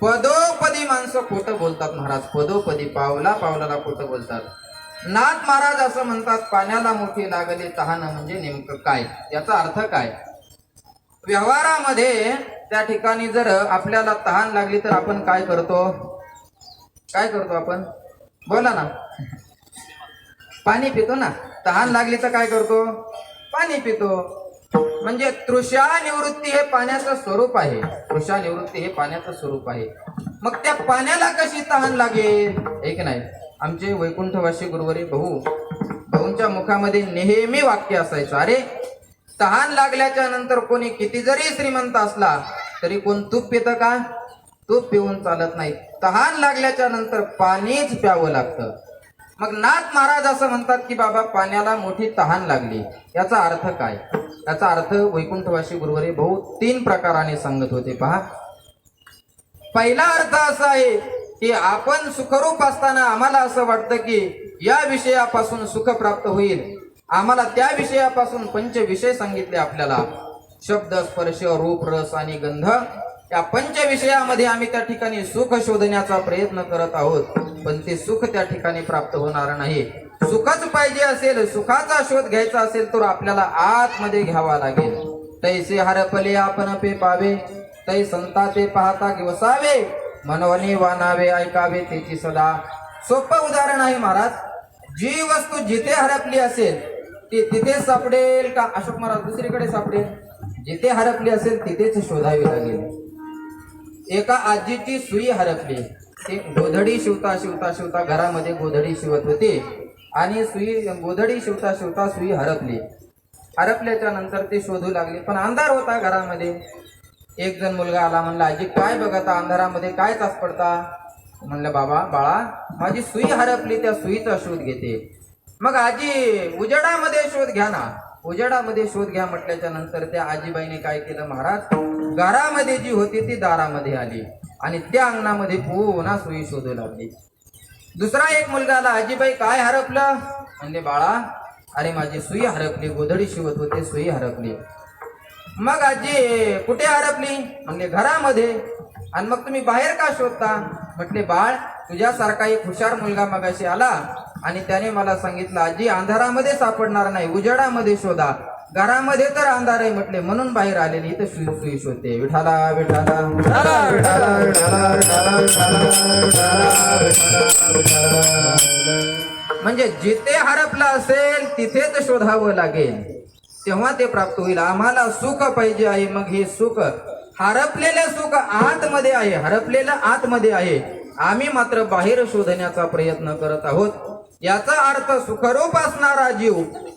पदोपदी माणसं खोटं बोलतात महाराज. पदोपदी, पावला पावलाला खोटं बोलतात. नाथ महाराज असं म्हणतात पाण्याला मोठी लागली तहान म्हणजे नेमकं काय? याचा अर्थ काय? व्यवहारामध्ये त्या ठिकाणी जर आपल्याला तहान लागली तर आपण काय करतो? काय करतो आपण? बोला ना. पाणी पितो ना. तहान लागली तर काय करतो? पाणी पितो. म्हणजे तृषा निवृत्ती हे पाण्याचं स्वरूप आहे. तृषा निवृत्ती हे पाण्याचं स्वरूप आहे. मग त्या पाण्याला कशी तहान लागेल? एक नाही, आमचे वैकुंठवासी गुरुवरी भाऊंच्या मुखामध्ये नेहमी वाक्य असायचं, अरे तहान लागल्याच्या नंतर कोणी किती जरी श्रीमंत असला तरी कोण तूप पितं का? तूप पिऊन चालत नाही. तहान लागल्याच्या नंतर पाणीच प्यावं लागतं. मग नाथ महाराज असं म्हणतात की बाबा पाण्याला मोठी तहान लागली. याचा अर्थ काय? याचा अर्थ वैकुंठवासी गुरुवरी भाऊ 3 प्रकाराने सांगत होते. पहा, पहिला अर्थ असा आहे की आपण सुखरूप असताना आम्हाला असं वाटतं की या विषयापासून सुख प्राप्त होईल. आम्हाला त्या विषयापासून 5 विषय सांगितले आपल्याला, शब्द, स्पर्श, रूप, रस आणि गंध. या 5 विषयामध्ये आम्ही त्या ठिकाणी सुख शोधण्याचा प्रयत्न करत आहोत, पण ते सुख त्या ठिकाणी प्राप्त होणार नाही. सुखच पाहिजे असेल, सुखाचा शोध घ्यायचा असेल तर आपल्याला आतमध्ये घ्यावा लागेल. तैसे हरपले आपण पे पावे, तै संता ते पाहता की वसावे, मनवणे वानावे ऐकावे त्याची सदा. सोपं उदाहरण आहे महाराज. जी वस्तू जिथे हरपली असेल ती तिथे सापडेल का? अशोक महाराज दुसरीकडे सापडेल? जिथे हरपली असेल तिथेच शोधावी लागेल. एका आजीची सुई हरपली. ती गोधडी शिवता शिवता शिवता घरामध्ये गोधडी शिवत होती आणि गोधडी शिवता शिवता सुई हरपली. हरपल्याच्या नंतर ती शोधू लागली, पण अंधार होता घरामध्ये. एक जण मुलगा आला, म्हणला आजी काय बघता अंधारामध्ये, काय तास पडता? म्हणलं बाळा माझी सुई हरपली, त्या सुईचा शोध घेते. मग आजी उजेडामध्ये शोध घ्या ना. उजेडामध्ये शोध घ्या म्हटल्याच्या नंतर त्या आजीबाईने काय केलं महाराज, घरामध्ये जी होती ती दारामध्ये आली आणि त्या अंगणामध्ये पुन्हा सुई शोधू लागली. दुसरा एक मुलगा आला, आजीबाई काय हरपलं? म्हणले बाळा अरे माझी सुई हरपली, गोधडी शिवत होते, सुई हरपली. मग आजी कुठे हरपली? म्हणले घरामध्ये. आणि मग तुम्ही बाहेर का शोधता? म्हटले बाळ तुझ्यासारखा एक हुशार मुलगा मगाशी आला आणि त्याने मला सांगितलं आजी अंधारामध्ये सापडणार नाही, उजेडामध्ये शोधा. घरामध्ये तर अंधार आहे म्हटले, म्हणून बाहेर आलेली इथं सुई शोधते. विठाला विठाला विठाला विठाला विठाला विठाला. म्हणजे जिथे हरपला असेल तिथेच शोधावं लागेल, तेव्हा ते प्राप्त होईल. आम्हाला सुख पाहिजे आहे. मग हे सुख, हरपलेलं सुख आतमध्ये आहे, हरपलेलं आतमध्ये आहे. आम्ही मात्र बाहेर शोधण्याचा प्रयत्न करत आहोत. याचा अर्थ सुखरूप असणारा जीव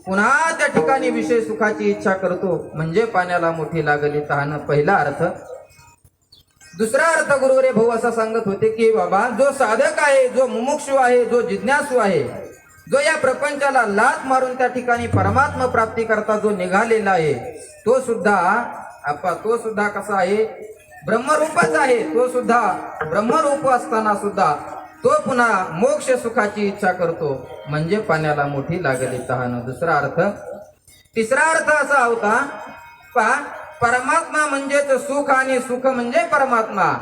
पुन्हा त्या ठिकाणी विषय सुखाची इच्छा करतो, म्हणजे पाण्याला मोठी लागली तहान. पहिला अर्थ. दुसरा अर्थ गुरुवरे भाऊ असा सांगत होते की बाबा जो साधक आहे, जो मुमुक्षु आहे, जो जिज्ञासू आहे, जो या प्रपंचाला लाथ मारून त्या ठिकाणी परमात्मा प्राप्ती करता जो निघालेला आहे, तो सुद्धा कसा आहे? ब्रह्मरूपच आहे. तो सुद्धा ब्रह्मरूप असताना सुद्धा तो पुन्हा मोक्ष सुखाची इच्छा करतो, म्हणजे पाण्याला मोठी लागली तहान. दुसरा अर्थ. तिसरा अर्थ असा होता, परमात्मा म्हणजेच सुख आणि सुख म्हणजे परमात्मा.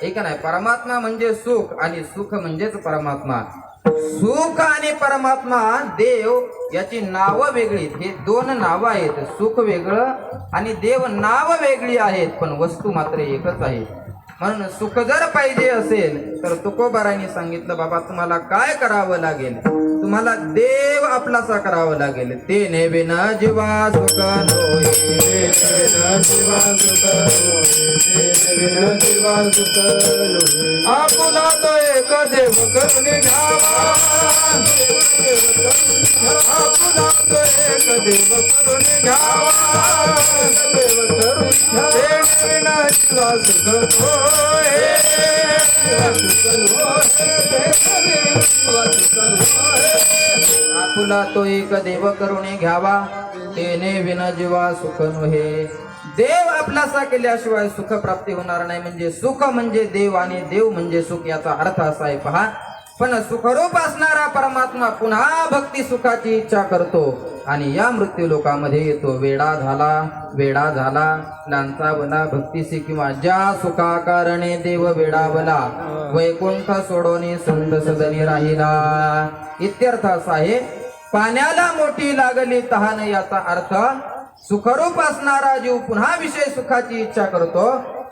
एक नाही, परमात्मा म्हणजे सुख आणि सुख म्हणजेच परमात्मा. सुख आणि परमात्मा, देव याची नावं वेगळी. हे 2 नावं आहेत, सुख वेगळं आणि देव नाव वेगळी आहेत, पण वस्तू मात्र एकच आहे. म्हणून सुख जर पाहिजे असेल तर तुकोबारांनी सांगितलं बाबा तुम्हाला काय करावं लागेल? तुम्हाला देव आपलासा करावा लागेल. ते नेविना जीवा सुख नोये. आपुला तो एक देव करून घ्यावा. आपुला तो एक देव करून घ्यावा. देविना जीवा सुख होय. आपुला तो एक देव करून घ्यावा. तेने विना जीवा सुख नोहे. देव आपलासा केल्याशिवाय सुख प्राप्ती होणार नाही. म्हणजे सुख म्हणजे देव आणि देव म्हणजे सुख याचा अर्थ असा आहे पहा. पण सुखरूप असणारा परमात्मा पुन्हा भक्ती सुखाची इच्छा करतो आणि या मृत्यू लोकामध्ये येतो. वेडा झाला लांचा बला भक्तीसी किंवा ज्या सुखा कारणे देव वेडावला वैकुंठ सोडोनी संत सदनी राहिला. इत्यर्थ असा आहे. पाण्याला मोठी लागली तहान याचा अर्थ सुखरूप असणारा जीव पुन्हा विषय सुखाची इच्छा करतो.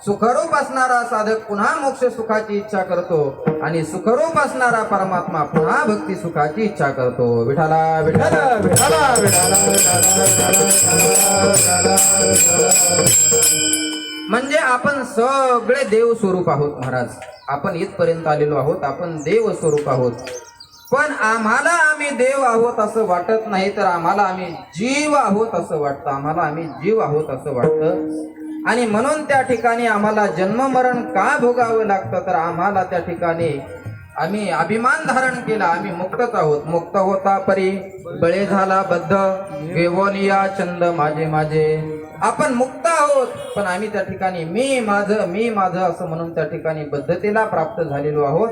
सुखरूप असणारा साधक पुन्हा मोक्ष सुखाची इच्छा करतो आणि सुखरूप असणारा परमात्मा पुन्हा भक्ती सुखाची इच्छा करतो. विठाला विठाला विठाला म्हणजे आपण सगळे देव स्वरूप आहोत महाराज. आपण इथपर्यंत आलेलो आहोत. आपण देव स्वरूप आहोत. पण आम्हाला आम्ही देव आहोत असं वाटत नाही, तर आम्हाला आम्ही जीव आहोत असं वाटतं. आम्हाला आम्ही जीव आहोत असं वाटतं आणि म्हणून त्या ठिकाणी आम्हाला जन्म मरण का भोगावं लागतं, तर आम्हाला त्या ठिकाणी आम्ही अभिमान धारण केला. आम्ही मुक्तच आहोत. मुक्त होता परी बळे झाला बद्ध वेवोनिया छंद माझे माझे. आपण मुक्त आहोत पण आम्ही त्या ठिकाणी मी माझं असं म्हणून त्या ठिकाणी बद्धतेला प्राप्त झालेलो आहोत.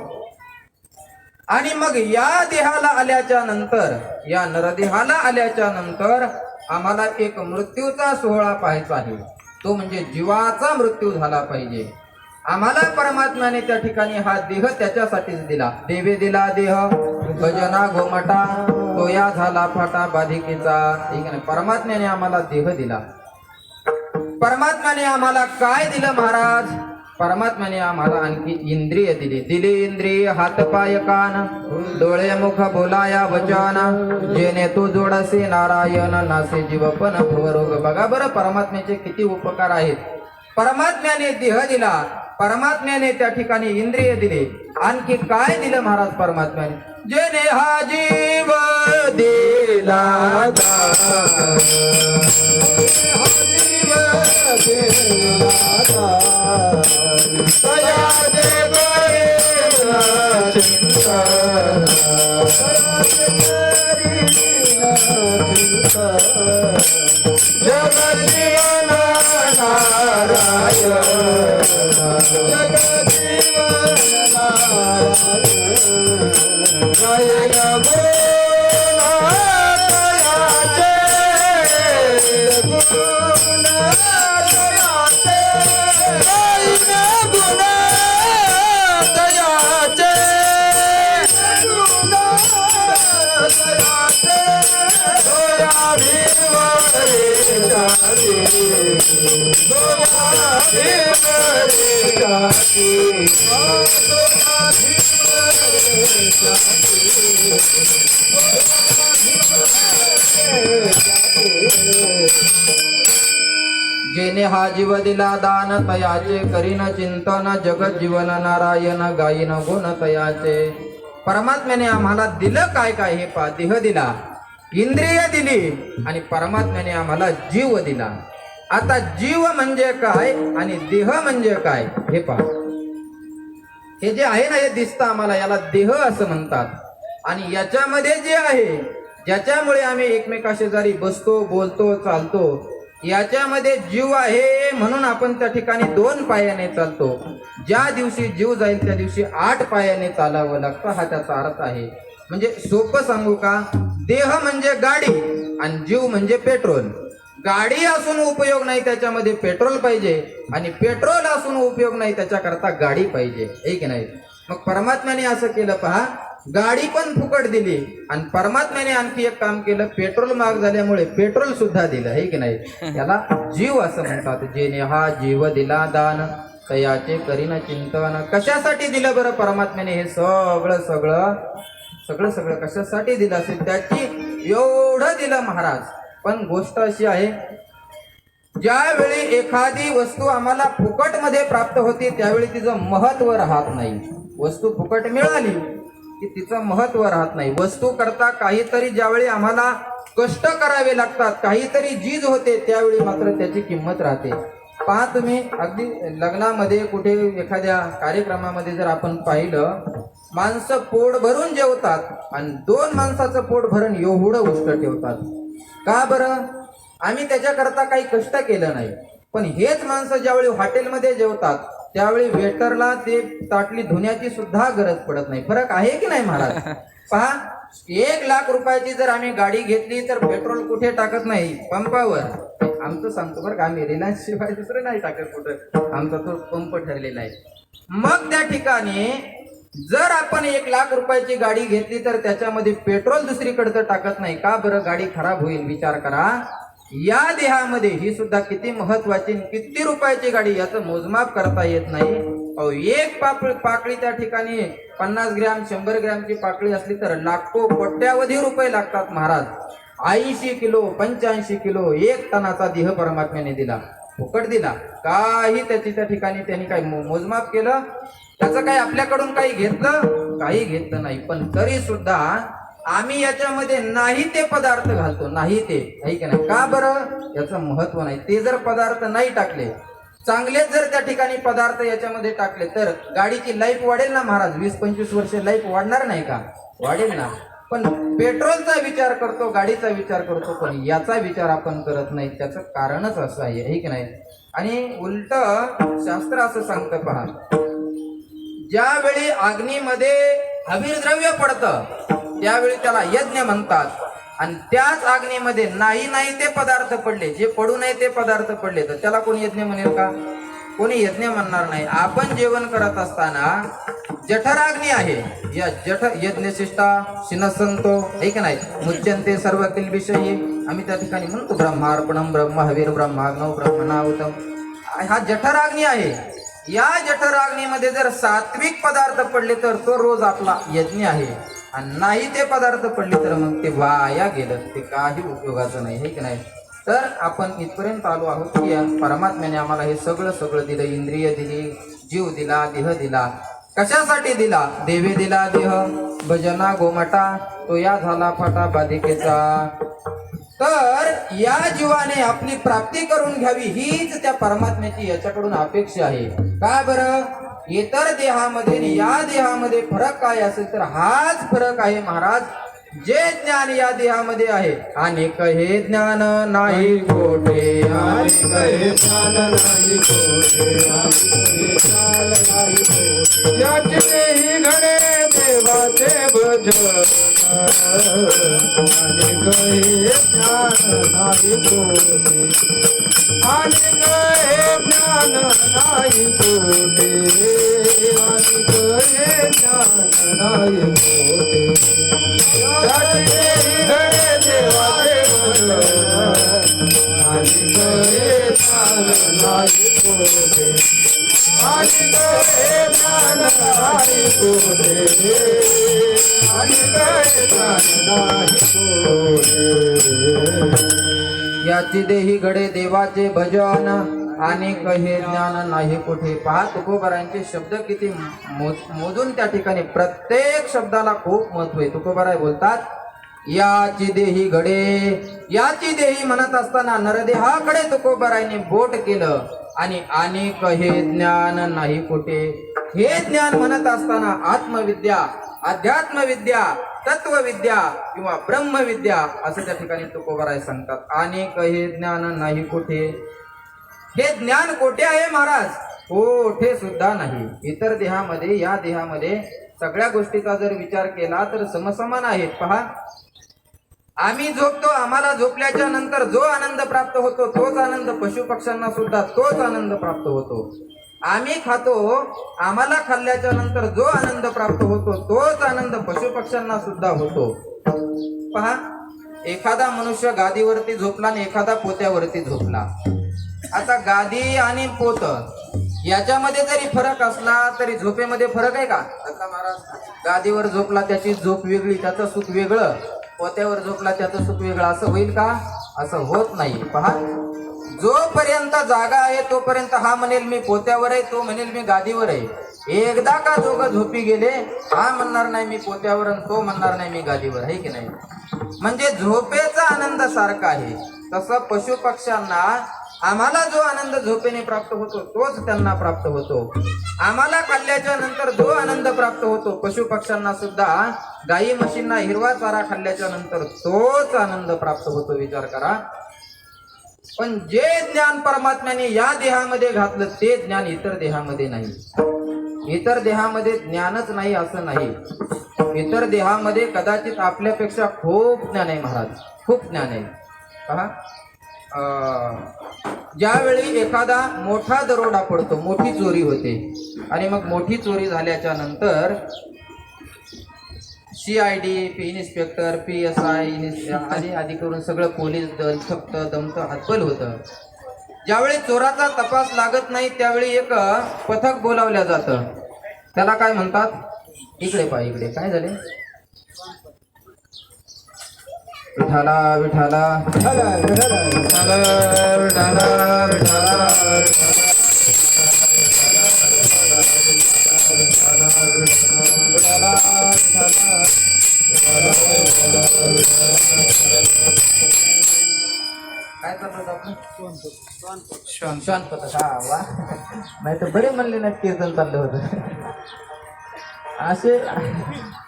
आणि मग या देहाला आल्याच्या नंतर, या नरदेहाला आल्याच्या नंतर आम्हाला एक मृत्यूचा सोहळा पाहायचा आहे. तो म्हणजे जीवाचा मृत्यू झाला पाहिजे. आम्हाला परमात्म्याने त्या ठिकाणी हा देह त्याच्यासाठीच दिला. देवे दिला देह भजना गोमटा तोया झाला फाटा बाधिकेचा. ठीक आहे. परमात्म्याने आम्हाला देह दिला. परमात्म्याने आम्हाला काय दिलं महाराज? परमात्म्याने आम्हाला आणखी इंद्रिय दिली इंद्रिय हात पाय कान डोळे मुख बोलाया वचन जेने तू जोडसे नारायण नासे जीवपन भवरोग. बघा बरं परमात्म्याचे किती उपकार आहेत. परमात्म्याने देह दिला, परमात्म्याने त्या ठिकाणी इंद्रिय दिले. आणखी काय दिलं महाराज परमात्म्याने? जेने हा जीव दिला जगजीवन नारायण जगजीवन नारायण जेने हा जीव दिला दान तयाचे करीन चिंतन जगत जीवन नारायण गायीन गुण तयाचे. परमात्म्याने आम्हाला दिलं काय काय हे पा. देह दिला, इंद्रिय दिली आणि परमात्म्याने आम्हाला जीव दिला. आता जीव म्हणजे काय आणि देह म्हणजे काय हे पहा. हे जे आहे ना हे दिसतं आम्हाला, याला देह असं म्हणतात. आणि याच्यामध्ये जे आहे ज्याच्यामुळे आम्ही एकमेकाशेजारी बसतो बोलतो चालतो, याच्यामध्ये जीव आहे म्हणून आपण त्या ठिकाणी 2 पायाने चालतो. ज्या दिवशी जीव जाईल त्या दिवशी 8 पायाने चालावं लागतं. हा त्याचा अर्थ आहे. म्हणजे सोपं सांगू का? देह म्हणजे गाडी आणि जीव म्हणजे पेट्रोल. गाडी असून उपयोग नाही, त्याच्यामध्ये पेट्रोल पाहिजे. आणि पेट्रोल असून उपयोग नाही, त्याच्याकरता गाडी पाहिजे. हे की नाही? मग परमात्म्याने असं केलं पहा. गाडी पण फुकट दिली आणि परमात्म्याने आणखी एक काम केलं. पेट्रोल महाग झाल्यामुळे पेट्रोल सुद्धा दिलं. हे की नाही? याला जीव असं म्हणतात. जेने हा जीव दिला दान तयाचे करीन चिंतन. कशासाठी दिलं बरं परमात्म्याने हे सगळं? सगळं सगळं कशासाठी दिलं असेल त्याची एवढं दिलं महाराज. पण गोष्ट अशी आहे, ज्यावेळी एखादी वस्तू आम्हाला फुकटमध्ये प्राप्त होते त्यावेळी तिचं महत्व राहत नाही. वस्तू फुकट मिळाली की तिचं महत्व राहत नाही. वस्तू करता काहीतरी ज्यावेळी आम्हाला कष्ट करावे लागतात, काहीतरी जीज होते, त्यावेळी मात्र त्याची किंमत राहते. पहा तुम्ही, अगदी लग्नामध्ये कुठे एखाद्या कार्यक्रमामध्ये जर आपण पाहिलं, माणसं पोट भरून जेवतात आणि 2 माणसाचं पोट भरून एवढं उष्ट ठेवतात. का बरं? आम्ही त्याच्याकरता काही कष्ट केलं नाही. पण हेच माणसं ज्यावेळी हॉटेलमध्ये जेवतात त्यावेळी वेटरला ते ताटली धुण्याची सुद्धा गरज पडत नाही. फरक आहे की नाही महाराज? पहा, 1 लाख रुपयाची जर आम्ही गाडी घेतली तर पेट्रोल कुठे टाकत नाही? पंपावर. आमचं सांगतो बरं का, आम्ही रिलायन्स शिवाय दुसरं नाही टाकत कुठं, आमचा तो पंप ठरलेला आहे. मग त्या ठिकाणी जर आपण 1 लाख रुपयाची गाडी घेतली तर त्याच्यामध्ये पेट्रोल दुसरीकडचं टाकत नाही. का बरं? गाडी खराब होईल. विचार करा, या देहामध्ये ही सुद्धा किती महत्वाची, किती रुपयाची गाडी याचं मोजमाप करता येत नाही. अहो, एक पाकळी त्या ठिकाणी 50 ग्रॅम 100 ग्रॅमची पाकळी असली तर लाखो कोट्यावधी रुपये लागतात महाराज. 80 किलो 85 किलो 1 टनाचा देह परमात्म्याने दिला, फुकट दिला. काही त्याची त्या ठिकाणी त्यांनी काही मोजमाप केलं? त्याचं काही आपल्याकडून काही घेतलं? काही घेतलं नाही. पण तरी सुद्धा आम्ही याच्यामध्ये नाही ते पदार्थ घालतो, नाही ते, आहे की नाही? का बरं? याचं महत्व नाही. ते जर पदार्थ नाही टाकले, चांगलेच जर त्या ठिकाणी पदार्थ याच्यामध्ये टाकले तर गाडीची लाईफ वाढेल ना महाराज. 20-25 वर्ष लाईफ वाढणार नाही का? वाढेल ना. पण पेट्रोलचा विचार करतो, गाडीचा विचार करतो, पण याचा विचार आपण करत नाही. त्याचं कारणच असं आहे की नाही? आणि उलट शास्त्र असं सांगतं, पहा, ज्यावेळी अग्नीमध्ये हवीर द्रव्य पडतं त्यावेळी त्याला यज्ञ म्हणतात. आणि त्याच अग्नीमध्ये नाही ते पदार्थ पडले, जे पडू नये ते पदार्थ पडले, तर त्याला कोणी यज्ञ म्हणेल का? कोणी यज्ञ म्हणणार नाही. आपण जेवण करत असताना जठराग्नी आहे, या यज्ञशिष्टा शिनसंतो, आहे की नाही? मुच्यंते सर्व किल्बिषयी. आम्ही त्या ठिकाणी म्हणतो ब्रह्मार्पणम, ब्रह्म हवीर, ब्रह्माग्नौ, ब्रह्मणाहुतम. हा जठराग्नी आहे. या जठराग्नीमध्ये जर सात्विक पदार्थ पडले तर तो रोज आपला यज्ञ आहे. आणि नाही ते पदार्थ पडले तर मग ते वाया गेलं, ते काही उपयोगाचं नाही, आहे की नाही? तर आपण इथपर्यंत आलो आहोत की या परमात्म्याने आम्हाला हे सगळं दिलं. इंद्रिय दिली, जीव दिला, देह दिला. कशासाठी दिला? देवे दिला देह, भजना गोमाटा, तो या झाला फाटा बाधिकेचा. तर या जीवाने आपली प्राप्ती करून घ्यावी हीच त्या परमात्म्याची याच्याकडून अपेक्षा आहे. का बरं? इतर देहामध्ये आणि या देहामध्ये फरक काय असेल तर हाच फरक आहे महाराज. जे ज्ञान या देहामध्ये आहे, अनेक हे ज्ञान नाही कोठे, अनेक हे ज्ञान नाही कोठे, याचे देही घडे देवाचे भजन. अनेक हे ज्ञान नाही कोठे, अनेक हे ज्ञान नाही कोठे, अनेक हे ज्ञान नाही कोठे. याचे देही घडे देवाचे भजन. अनेक हे ज्ञान नाही कोठे, अनेक हे ज्ञान नाही कोठे, अनेक हे ज्ञान नाही कोठे. याची देही घडे देवाचे भजन, अनेक हे ज्ञान नाही कुठे. पहा, तुकोबारायांचे शब्द किती मोजून त्या ठिकाणी प्रत्येक शब्दाला खूप महत्व आहे. तुकोबाराय बोलतात, याची देही घडे. याची देही म्हणत असताना नरदेहाकडे तुकोबारायांनी बोट केलं आणि अनेक हे ज्ञान नाही कुठे. हे ज्ञान म्हणत असताना आत्मविद्या, अध्यात्मविद्या, तत्वविद्या किंवा ब्रह्मविद्या असं त्या ठिकाणी तुकोबाराय सांगतात. अनेक हे ज्ञान नाही कुठे. हे ज्ञान कोठे आहे महाराज? कोठे सुद्धा नाही. इतर देहामध्ये, या देहामध्ये सगळ्या गोष्टीचा जर विचार केला तर समसमान आहेत. पहा, आम्ही झोपतो, आम्हाला झोपल्याच्या नंतर जो आनंद प्राप्त होतो तोच आनंद पशु पक्ष्यांना सुद्धा तोच आनंद प्राप्त होतो. आम्ही खातो, आम्हाला खाल्ल्याच्या नंतर जो आनंद प्राप्त होतो तोच आनंद पशु पक्ष्यांना सुद्धा होतो. पहा, एखादा मनुष्य गादीवरती झोपला आणि एखादा पोत्यावरती झोपला. आता गादी आणि पोत याच्यामध्ये जरी फरक असला तरी झोपेमध्ये फरक आहे का? आता महाराज गादीवर झोपला त्याची झोप वेगळी, त्याचं सुख वेगळं, पोत्यावर झोपला त्याचं सुख वेगळं, असं होईल का? असं होत नाही. पहा, जोपर्यंत जागा आहे तोपर्यंत हा म्हणेल मी पोत्यावर आहे, तो म्हणेल मी गादीवर आहे. एकदा का दोघं झोपी गेले, हा म्हणणार नाही मी पोत्यावर आणि तो म्हणणार नाही मी गादीवर आहे, की नाही? म्हणजे झोपेचा आनंद सारखा आहे. तसं पशु पक्ष्यांना आम्हाला जो आनंद झोपेने प्राप्त होतो तोच त्यांना प्राप्त होतो. आम्हाला खाल्ल्याच्या नंतर जो आनंद प्राप्त होतो पशु पक्ष्यांना सुद्धा गाई म्हशींना हिरवा चारा खाल्ल्याच्या नंतर तोच आनंद प्राप्त होतो. विचार करा. पण जे ज्ञान परमात्म्याने या देहामध्ये घातलं ते ज्ञान इतर देहामध्ये नाही. इतर देहामध्ये ज्ञानच नाही असं नाही. इतर देहामध्ये कदाचित आपल्यापेक्षा खूप ज्ञान आहे महाराज, खूप ज्ञान आहे. पहा, ज्यावेळी एखादा मोठा दरोडा पडतो, मोठी चोरी होते आणि मग मोठी चोरी झाल्याच्या नंतर CID, इन्स्पेक्टर, PSI आदी आदी करून सगळं पोलीस दल थकतं, दमतं, हातबल होतं. ज्यावेळी चोराचा तपास लागत नाही त्यावेळी एक पथक बोलावलं जातं. त्याला काय म्हणतात? इकडे पहा, इकडे काय झाले? विठाला विठाला विठाला विठाला विठाला विठाला विठाला काय करतात आपण? श्वान पथक. हा वा, नाही तर बरे म्हणले ना कीर्तन चाललं होतं. असे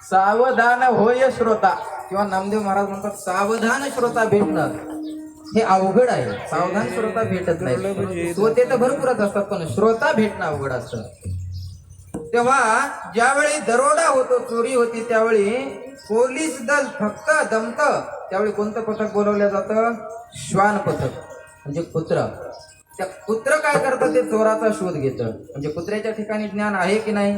सावधान होय श्रोता, किंवा नामदेव महाराज म्हणतात सावधान श्रोता भेटणं हे अवघड आहे. सावधान श्रोता भेटत नाही. श्रोते तर भरपूरच असतात पण श्रोता भेटणं अवघड असतं. तेव्हा ज्यावेळी दरोडा होतो, चोरी होती, त्यावेळी पोलीस दल फक्त दमत, त्यावेळी कोणतं पथक बोलवलं जातं? श्वान पथक, म्हणजे कुत्र. त्या कुत्र काय करतं? ते चोराचा शोध घेतं. म्हणजे कुत्र्याच्या ठिकाणी ज्ञान आहे की नाही?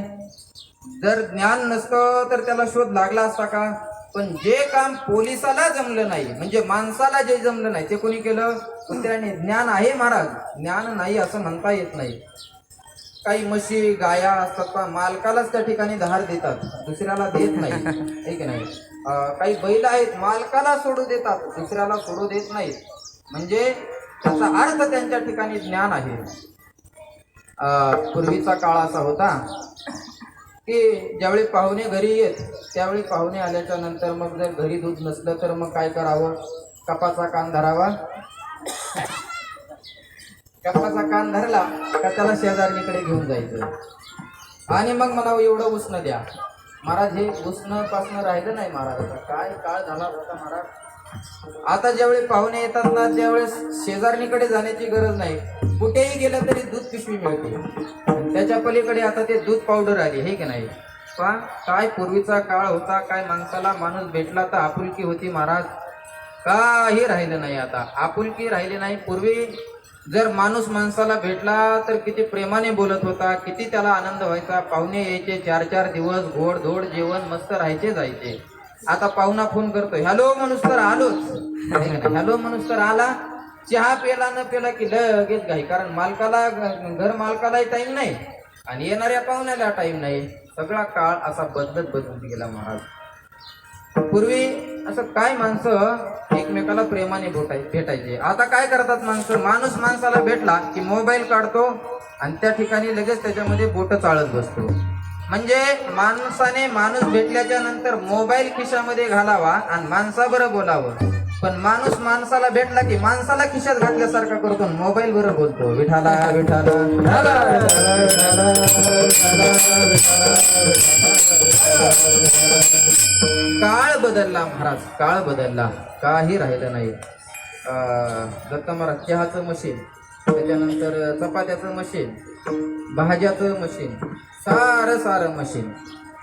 जर ज्ञान नसतं तर त्याला शोध लागला असता का? पण जे काम पोलिसाला जमलं नाही, म्हणजे माणसाला जे जमलं नाही ते कोणी केलं? कुत्र्याने. ज्ञान आहे महाराज, ज्ञान नाही असं म्हणता येत नाही. काही म्हशी गाया असतात पण मालकालाच त्या ठिकाणी धार देतात, दुसऱ्याला देत नाही, आहे की नाही? काही बैल आहेत, मालकाला सोडू देतात, दुसऱ्याला सोडू देत नाहीत. म्हणजे त्याचा अर्थ त्यांच्या ठिकाणी ज्ञान आहे. पूर्वीचा काळ असा होता की ज्यावेळी पाहुणे घरी येत त्यावेळी पाहुणे आल्याच्या नंतर मग जर घरी दूध नसलं तर मग काय करावं? कपाचा कान धरावा. कपाचा कान धरला का त्याला शेजारणीकडे घेऊन जायचं आणि मग म्हणावं एवढं उष्ण द्या. महाराज हे उष्ण पासणं राहिलं नाही महाराज. काय काळ झाला होता महाराज. आता ज्यावेळी पाहुणे येतात ना त्यावेळेस शेजारणीकडे जाण्याची गरज नाही, कुठेही गेलं तरी दूध पिशवी मिळते. त्याच्या पलीकडे आता ते दूध पावडर आली, हे की नाही? पहा काय पूर्वीचा काळ होता. काय माणसाला माणूस भेटला तर आपुलकी होती महाराज. काही राहिलं नाही आता, आपुलकी राहिली नाही. पूर्वी जर माणूस माणसाला भेटला तर किती प्रेमाने बोलत होता, किती त्याला आनंद व्हायचा. पाहुणे यायचे, 4-4 दिवस गोड धोड जेवण मस्त राहायचे जायचे. आता पाहुणा फोन करतोय, हॅलो माणूस तर आलोच, हॅलो माणूस तर आला. चहा पेला न पेला की लगेच घाई, कारण मालकाला, घर मालकालाही टाइम नाही आणि येणाऱ्या पाहुण्याला टाइम नाही. सगळा काळ असा बदलत गेला महाराज. पूर्वी असं काय माणसं एकमेकाला प्रेमाने भेटायचे. आता काय करतात माणसं? माणूस माणसाला भेटला की मोबाईल काढतो आणि त्या ठिकाणी लगेच त्याच्यामध्ये बोट चाळत बसतो. म्हणजे माणसाने माणूस भेटल्याच्या नंतर मोबाईल खिशामध्ये घालावा आणि माणसाबरोबर बोलावं. पण माणूस माणसाला भेटला की माणसाला खिशात घातल्यासारखा करतो, मोबाईल बरोबर बोलतो. विठाला विठाला विठाला काळ बदलला महाराज, काळ बदलला, काही राहिलं नाही. दत्त महाराज चहाचं मशीन, त्याच्यानंतर चपात्याचं मशीन, भाज्याचं मशीन, सारं मशीन.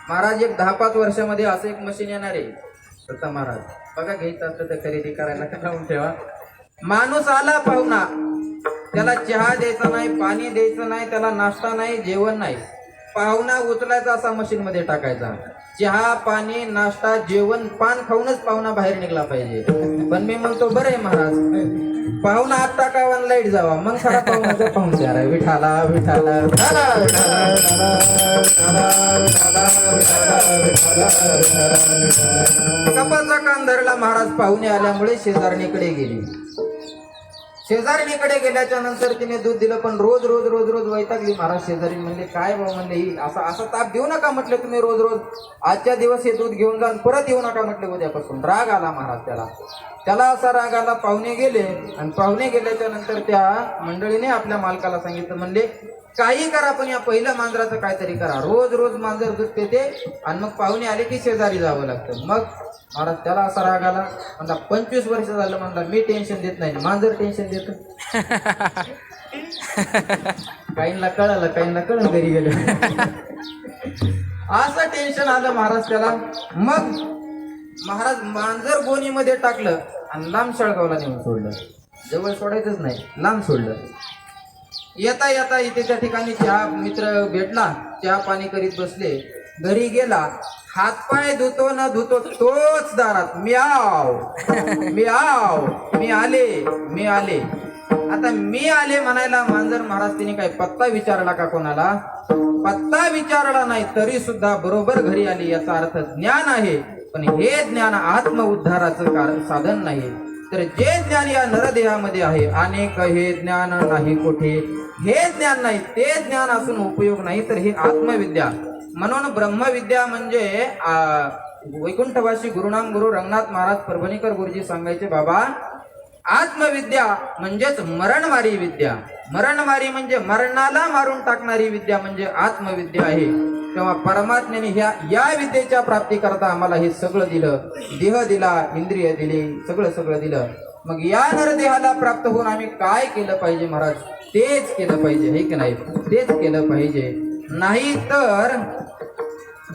महाराज एक 10-5 वर्षामध्ये असं एक मशीन येणार आहे. दत्त महाराज बघा, घ्यायचं असलं तर खरेदी करायला लावून ठेवा. माणूस आला पाहुणा, त्याला चहा द्यायचा नाही, पाणी द्यायचं नाही, त्याला नाश्ता नाही, जेवण नाही. पाहुणा उचलायचा असा मशीन मध्ये टाकायचा. चहा पाणी नाश्ता जेवण पान खाऊनच पाहुणा बाहेर निघला पाहिजे. पण मी म्हणतो बरं आहे महाराज, पाहुणा आत टाकावा लाईट जावा मग खरा पाहुणाचा पाहुणचार आहे. विठाला विठाला विठाला विठाला विठाला विठाला विठाला विठाला. कपाचा कान धरला महाराज. पाहुणे आल्यामुळे शेजारणीकडे गेली. शेजारणीकडे गेल्याच्या नंतर तिने दूध दिलं, पण रोज रोज रोज रोज वैतागली महाराज. शेजारी म्हणले काय भाऊ, म्हणले ही असा असा ताप देऊ नका म्हटले तुम्ही रोज रोज. आजच्या दिवस हे दूध घेऊन जा, परत येऊ नका म्हटले उद्यापासून. राग आला महाराज त्याला असा राग आला. पाहुणे गेले आणि पाहुणे गेल्याच्या नंतर त्या मंडळीने आपल्या मालकाला सांगितलं, म्हणले काही करा पण या पहिलं मांजराचं काहीतरी करा. रोज रोज मांजर दूध देते आणि मग पाहुणे आले की शेजारी जावं लागतं. मग महाराज त्याला असा राग आला. म्हणला 25 वर्ष झालं म्हणला मी टेन्शन देत नाही, मांजर टेन्शन देत. काहींना कळलं घरी गेले. असं टेन्शन आलं महाराज त्याला. मग महाराज मांजर गोणीमध्ये टाकलं आणि लांब शेळगावला नेऊन सोडलं. जवळ सोडायचंच नाही, लांब सोडलं. येता येता इथे त्या ठिकाणी चहा मित्र भेटला, चहा पाणी करीत बसले. घरी गेला, हातपाय धुतो न धुतो तोच दारात मी आले. आता मी आले म्हणायला मांजर महाराज तिने काय पत्ता विचारला का कोणाला? पत्ता विचारला नाही तरी सुद्धा बरोबर घरी आली. याचा अर्थ ज्ञान आहे, पण हे ज्ञान आत्म उद्धाराचं साधन नाही. तर जे ज्ञान या नरदेहामध्ये आहे अनेक हे ज्ञान नाही कोठे. हे ज्ञान नाही ते ज्ञान असून उपयोग नाही, तर हे आत्मविद्या. म्हणून ब्रह्मविद्या म्हणजे वैकुंठवासी गुरुनाम गुरु रंगनाथ महाराज परभणीकर गुरुजी सांगायचे, बाबा आत्मविद्या म्हणजेच मरणमारी विद्या. मरणमारी म्हणजे मरणाला मारून टाकणारी विद्या म्हणजे आत्मविद्या आहे. तेव्हा परमात्म्याने या विद्येच्या प्राप्ती करता आम्हाला हे सगळं दिलं. देह दिला, इंद्रिय दिली, सगळं दिलं. मग या नरदेहाला प्राप्त होऊन आम्ही काय केलं पाहिजे महाराज? तेच केलं पाहिजे, हे की नाही? तेच केलं पाहिजे. नाही तर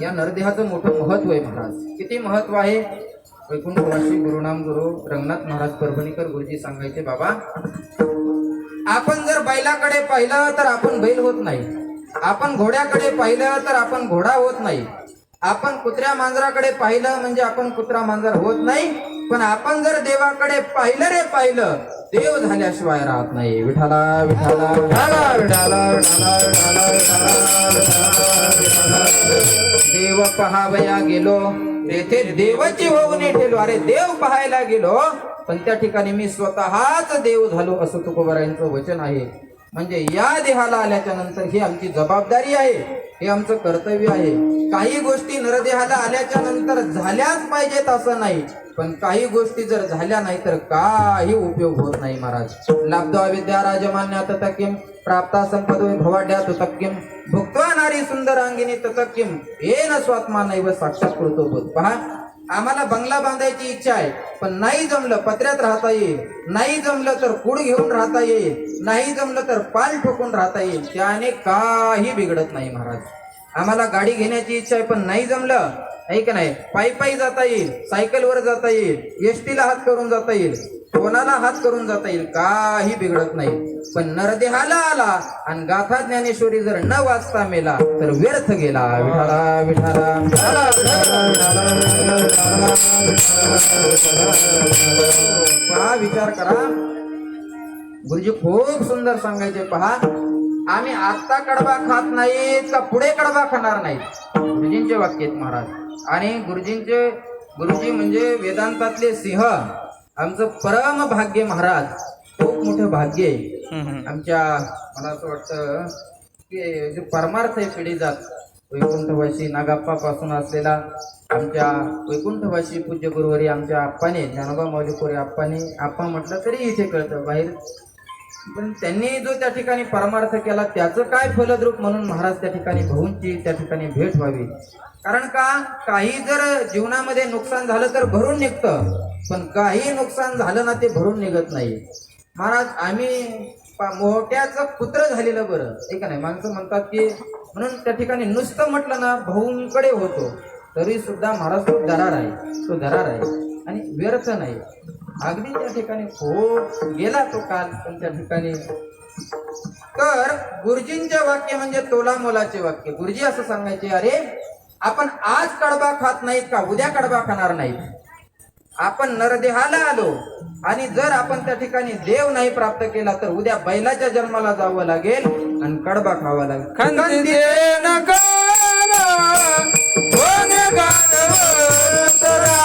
या नरदेहाचं मोठं महत्व आहे महाराज. किती महत्व आहे? वैकुंठवासी गुरुनाम गुरु रंगनाथ महाराज परभणीकर गुरुजी सांगायचे, बाबा आपण जर बैलाकडे पाहिलं तर आपण बैल होत नाही. आपण घोड्याकडे पाहिलं तर आपण घोडा होत नाही. आपण कुत्र्या मांजराकडे पाहिलं म्हणजे आपण कुत्रा मांजर होत नाही. पण आपण जर देवाकडे पाहिलं देव झाल्याशिवाय राहत नाही. विठाला विठाला विठाला विठाला विठाला विठाला विठाला. देव पहावया गेलो तेथे देवाची होऊन ठेलो. अरे देव पाहायला गेलो पण त्या ठिकाणी मी स्वतःच देव झालो, असं तुकोबारायांचं वचन आहे. म्हणजे या देहाला आल्याच्या नंतर ही आमची जबाबदारी आहे, हे आमचं कर्तव्य आहे. काही गोष्टी नरदेहाला आल्याच्या नंतर झाल्याच पाहिजेत असं नाही, पण काही गोष्टी जर झाल्या नाही तर काही उपयोग होत नाही महाराज. लाब्ध्वा विद्या राजमान्या ततकिम प्राप्ता संपदो भवाड्या ततकिम भुक्त्वा नारी सुंदरांगिनी ततकिम येन स्वात्मा नैव साक्षात्कृतो बोध. पहा, आम्हाला बंगला बांधायची इच्छा आहे, पण नाही जमलं पत्र्यात राहता येईल, नाही जमलं तर कूड घेऊन राहता येईल, नाही जमलं तर पाल ठोकून राहता येईल, त्याने काही बिघडत नाही महाराज. आम्हाला गाडी घेण्याची इच्छा आहे पण नाही जमलं, ऐक नाही, पायी जाता येईल, सायकलवर जाता येईल, एसटीला हात करून जाता येईल, कोणाला हात करून जाता येईल, काही बिघडत नाही. पण नरदेहाला आला आणि गाथा ज्ञानेश्वरी जर न वाचता मेला तर व्यर्थ गेला. विठाला विठाला विठाला विठाला विठाला. पहा, विचार करा. गुरुजी खूप सुंदर सांगायचे. पहा, आम्ही आत्ता कडबा खात नाहीत का पुढे कडबा खाणार नाहीत, गुरुजींचे वाक्य आहेत महाराज. आणि गुरुजी म्हणजे वेदांतातले सिंह. आमचं परम भाग्य महाराज, खूप मोठं भाग्य आहे आमच्या. मला असं वाटतं की जो परमार्थ आहे पिढी जात वैकुंठवासी नागाप्पा पासून असलेला आमच्या वैकुंठवासी पूज्य गुरुवारी आमच्या आप्पाने, ज्ञानोबा माऊली आप्पाने, आप्पा म्हटलं तरी इथे कळतं बाहेर, पण त्यांनी जो त्या ठिकाणी परमार्थ केला त्याचं काय फलद्रूप म्हणून महाराज त्या ठिकाणी भाऊंची त्या ठिकाणी भेट व्हावी. कारण का, काही जर जीवनामध्ये नुकसान झालं तर भरून निघतं, पण काही नुकसान झालं ना ते भरून निघत नाही महाराज. आम्ही मोठ्याचं पुत्र झालेलं बरं, हे का नाही? माणसं म्हणतात की, म्हणून त्या ठिकाणी नुसतं म्हटलं ना भाऊंकडे होतो तरी सुद्धा महाराज तो दरार आहे आणि व्यर्थ नाही. अगदी त्या ठिकाणी खूप गेला तो काल, पण त्या ठिकाणी तर गुरुजींचे वाक्य म्हणजे तोला मोलाचे वाक्य. गुरुजी असं सांगायचे, अरे आपण आज कडबा खात नाहीत का, उद्या कडबा खाणार नाहीत. आपण नरदेहाला आलो आणि जर आपण त्या ठिकाणी देव नाही प्राप्त केला तर उद्या बैलाच्या जन्माला जावं लागेल आणि कडबा खावा लागेल. खंदिते नकारा होणे गाढव उतरा,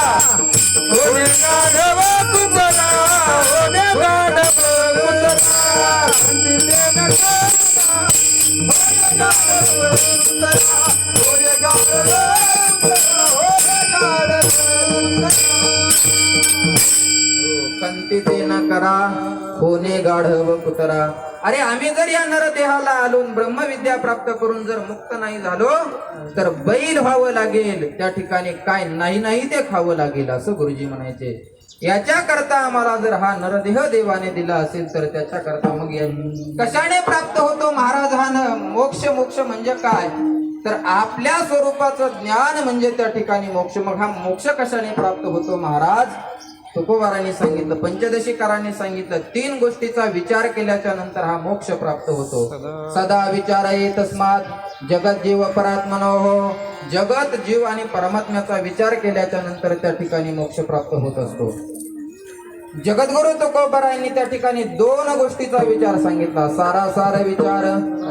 होणे गाढव उतरा, होणे गाढव उतरा. खंदिते नकारा होणे गाढव उतरा, होणे गाढव उतरा, होणे गाढव उतरा. खंतिते न करा होणे गाढव कुतरा. अरे आम्ही जर या नरदेहाला आलो ब्रह्मविद्या प्राप्त करून जर मुक्त नाही झालो तर बैल व्हावं लागेल, त्या ठिकाणी काय नाही नाही ते खावं लागेल असं गुरुजी म्हणायचे. याच्या करता आम्हाला जर हा नरदेह देवाने दिला असेल तर त्याच्या करता मग कशाने प्राप्त होतो महाराज हा मोक्ष. मोक्ष म्हणजे काय तर आपल्या स्वरूपाचं ज्ञान म्हणजे त्या ठिकाणी मोक्ष. मग हा मोक्ष कशाने प्राप्त होतो महाराज, तुकोबारांनी सांगितलं, पंचदशीकारांनी सांगितलं, 3 गोष्टीचा विचार केल्याच्या नंतर हा मोक्ष प्राप्त होतो. सदा विचारये तस्मात् जगत जीव परात्मनोः. जगत जीव आणि परमात्म्याचा विचार केल्याच्या नंतर त्या ठिकाणी मोक्ष प्राप्त होत असतो. जगद्गुरु तुकोबारांनी त्या ठिकाणी 2 गोष्टीचा विचार सांगितला. सारासार विचार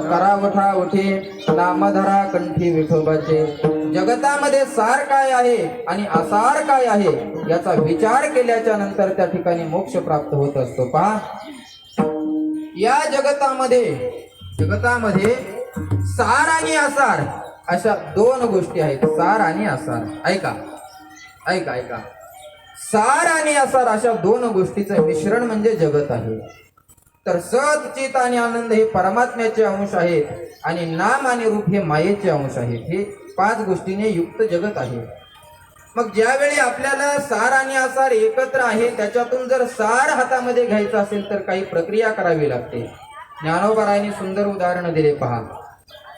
करा वठा उठे, नामधरा कंठी विठोबाचे. जगतामध्ये सार काय आहे आणि असार काय आहे याचा विचार केल्याच्या नंतर त्या ठिकाणी मोक्ष प्राप्त होत असतो. पहा, या जगतामध्ये सार आणि असार अशा 2 गोष्टी आहेत. सार आणि असार. ऐका ऐका ऐका सार आणि असार अशा 2 गोष्टीचं मिश्रण म्हणजे जगत आहे. तर सत चित आणि आनंद हे परमात्म्याचे अंश आहेत आणि नाम आणि रूप हे मायेचे अंश आहेत. हे 5 गोष्टीने युक्त जगत आहे. मग ज्यावेळी आपल्याला सार आणि असार एकत्र आहे, त्याच्यातून जर सार हातामध्ये घ्यायचं असेल तर काही प्रक्रिया करावी लागते. ज्ञानोबारायांनी सुंदर उदाहरण दिले. पहा,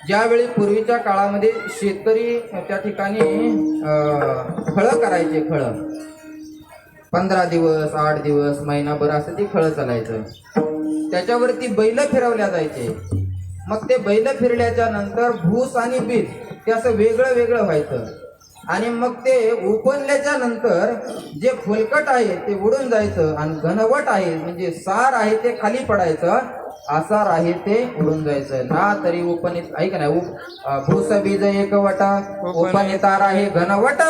ज्यावेळी पूर्वीच्या काळामध्ये शेतकरी त्या ठिकाणी खळं करायचे. खळं 15 दिवस 8 दिवस महिनाभर असं ते खळं चालायचं. त्याच्यावरती बैल फिरवल्या जायचे. मग ते बैल फिरल्याच्या नंतर भूस आणि बीज ते असं वेगळं वेगळं व्हायचं आणि मग ते उपनल्याच्या नंतर जे फुलकट आहे ते उडून जायचं आणि घनवट आहे म्हणजे सार आहे ते खाली पडायचं, आसार आहे ते उडून जायचं. ना तरी उपनित ऐक ना, भूस बीज एक वटा उपनितार आहे घनवट,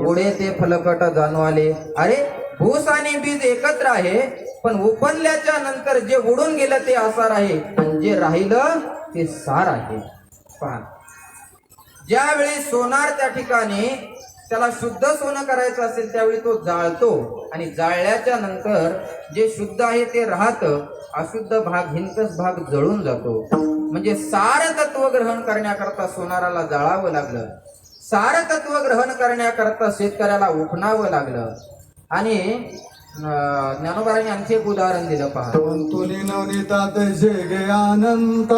उडे ते फलकट जाणू आले. अरे भूस आणि बीज एकत्र आहे पण उपनल्याच्या नंतर जे उडून गेलं ते आसार आहे आणि जे राहिलं ते सार आहे. पहा, ज्यावेळी सोनार त्या ठिकाणी त्याला शुद्ध सोनं करायचं असेल त्यावेळी तो जाळतो आणि जाळल्याच्या नंतर जे शुद्ध आहे ते राहतं, अशुद्ध भाग हिंकस भाग जळून जातो. म्हणजे सार तत्व ग्रहण करण्याकरता सोनाराला जाळावं लागलं. सार तत्व ग्रहण करण्याकरता शेतकऱ्याला उपणावं लागलं. आणि ज्ञानोबारांनी आणखी एक उदाहरण दिलं. पहा, तुनी नवनीतात शेगे अनंत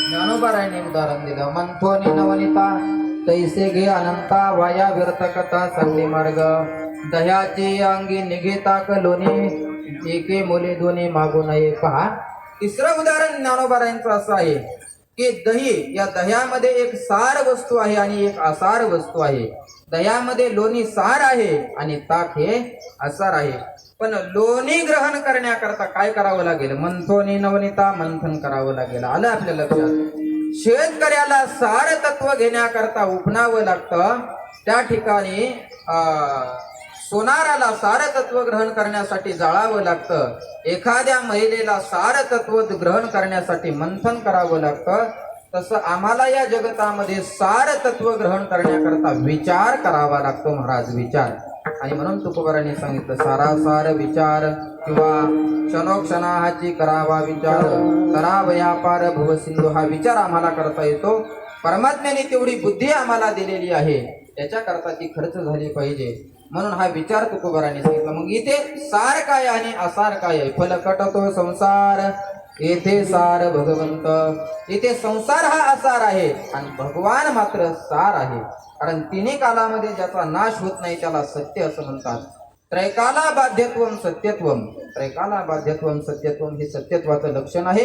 ज्ञानोबारायांनी उदाहरण दिलं. मंथोनी नवनिता तैसे घे अनंता, वाया व्यर्थ कथा चालली मार्ग. दह्याची अंगी निघेता कलोनी, एके मोले दोन्ही मागू नये. पहा, तिसरं उदाहरण ज्ञानोबारायांचं असं आहे की दही, या दह्यामध्ये एक सार वस्तू आहे आणि एक असार वस्तू आहे. दह्यामध्ये लोणी सार आहे आणि ताक हे असार आहे. पण लोणी ग्रहण करण्याकरता काय करावं लागेल? मंथोनी नवनीता मंथन करावं लागेल. आलं आपल्या लक्षात? शेतकऱ्याला सार तत्व घेण्याकरता उपणावं लागतं. त्या ठिकाणी सोनाराला सार तत्व ग्रहण करण्यासाठी जाळावं लागतं. एखाद्या महिलेला सार तत्व ग्रहण करण्यासाठी मंथन करावं लागतं. तसं आम्हाला या जगतामध्ये सार तत्व ग्रहण करण्याकरता विचार करावा लागतो महाराज, विचार. आणि म्हणून तुकोबारांनी सांगितलं, सारासार विचार किंवा क्षणोक्षणाची करावा विचार, करावया पार भवसिंधू. हा विचार आम्हाला करता येतो. परमात्म्याने तेवढी बुद्धी आम्हाला दिलेली आहे, त्याच्याकरता ती खर्च झाली पाहिजे. म्हणून हा विचार तुकोबारांनी सांगितला. मग इथे सार काय आणि असार काय आहे? फलकटतो संसार, येथे सार भगवंत. इथे संसार हा असार आहे आणि भगवान मात्र सार आहे. कारण तिन्ही कालामध्ये ज्याचा नाश होत नाही त्याला सत्य असं म्हणतात. त्रैकाला बाध्यत्वम सत्यत्वम. त्रैकाला बाध्यत्वम सत्यत्वम हे सत्यत्वाचं लक्षण आहे.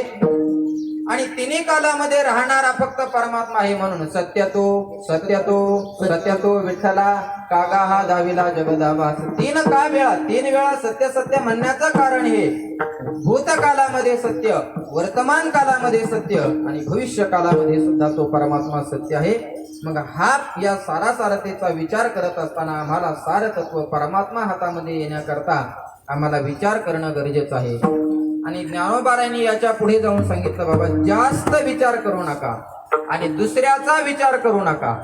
आणि तिन्ही कालामध्ये राहणारा फक्त परमात्मा आहे. म्हणून सत्यतो सत्यतो सत्यतो विठ्ठला कागा हा दाविला जगदाभास. तीन वेळा सत्य सत्य म्हणण्याचं कारण हे, भूतकालामध्ये सत्य, वर्तमान कालामध्ये सत्य आणि भविष्य कालामध्ये सुद्धा तो परमात्मा सत्य आहे. मग हा या सारासारतेचा विचार करत असताना आम्हाला सारतत्व परमात्मा हातामध्ये येण्याकरता आम्हाला विचार करणं गरजेचं आहे. आणि ज्ञानोबारायांनी याच्या पुढे जाऊन सांगितलं, बाबा जास्त विचार करू नका आणि दुसऱ्याचा विचार करू नका.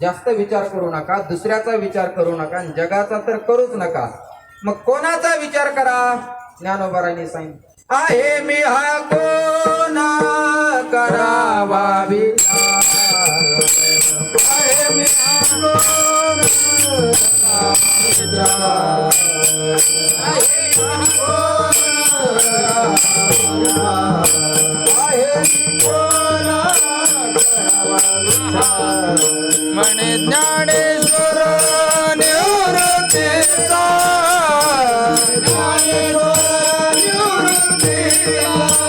जास्त विचार करू नका, दुसऱ्याचा विचार करू नका, आणि जगाचा तर करूच नका. मग कोणाचा विचार करा? ज्ञानोबारायांनी सांगितलं, आहे मी हा कोणा करावा विचार, आहे मी हा कोणा करावा विचार, आहे मी हा म्हणे ज्ञानेश्वर निवृत्तीचा,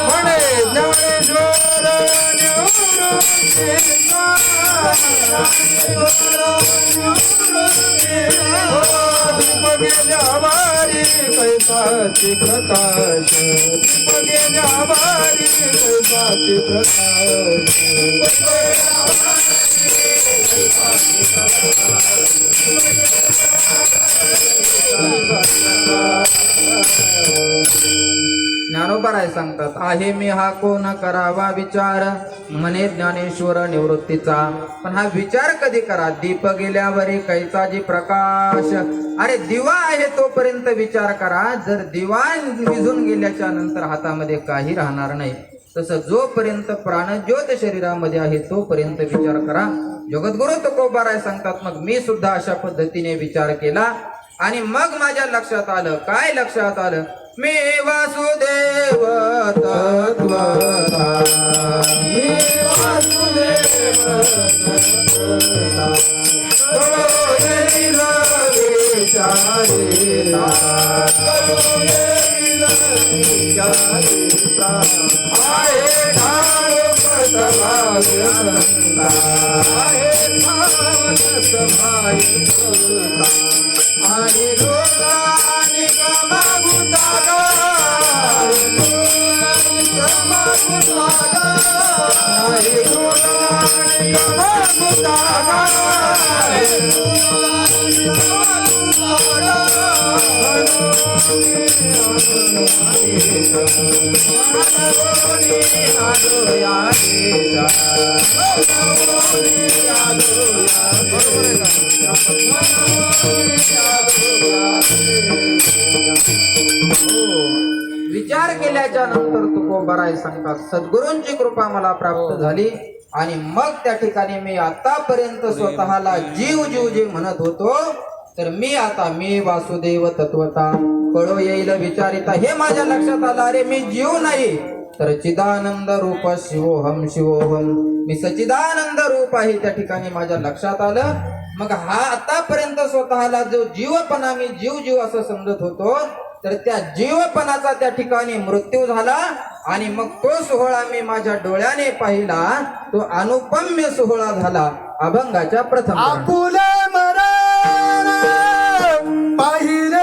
म्हणे ज्ञानेश्वर निवृत्तीचा, दीप गेल्या वारी कैसाची प्रकाश, दीप गेल्या वारी कैसाची प्रकाश, ज्ञानोबाराय सांगतात, आहे मी हा कोण करावा विचार, म्हणे ज्ञानेश्वर निवृत्तीचा. पण हा विचार कधी करा? दीप गेल्यावरी कैसाची प्रकाश. अरे दिवा आहे तोपर्यंत विचार करा. जर दिवा विझून गेल्याच्या नंतर हातामध्ये काही राहणार नाही. तसं जोपर्यंत प्राणज्योत शरीरामध्ये आहे तोपर्यंत विचार करा. जगद्गुरु तुकोबाराय सांगतात, मग मी सुद्धा अशा पद्धतीने विचार केला आणि मग माझ्या लक्षात आलं. काय लक्षात आलं? मी वासुदेव तत्वता, मी वासुदेव तत्वता, कळोलीला विचारिता, कळोलीला विचारिता, आहे ठाव सभाय संता, आहे ठाव सभाय संता, आणि लोकांनी कमागुता गा, आहे लोकांनी कमागुता गा, विचार केल्याच्या नंतर तुकोबाराय सांगतात, सद्गुरूंची कृपा मला प्राप्त झाली आणि मग त्या ठिकाणी मी आतापर्यंत स्वतःला जीव जीव जे म्हणत होतो, तर मी आता मी वासुदेव तत्वता, कळो येईल विचारिता, हे माझ्या लक्षात आलं. अरे मी जीव नाही तर चिदानंद रूप शिवोहम शिवोहम, मी सचिदानंद रूप आहे. त्या ठिकाणी माझ्या लक्षात आलं. मग हा आतापर्यंत स्वतःला जो जीवपणा मी जीव जीव असं समजत होतो, तर त्या जीवपणाचा त्या ठिकाणी मृत्यू झाला आणि मग तो सोहळा मी माझ्या डोळ्याने पाहिला. तो अनुपम्य सोहळा झाला अभंगाच्या प्रथम चरणात. आपुले मरण पाहिले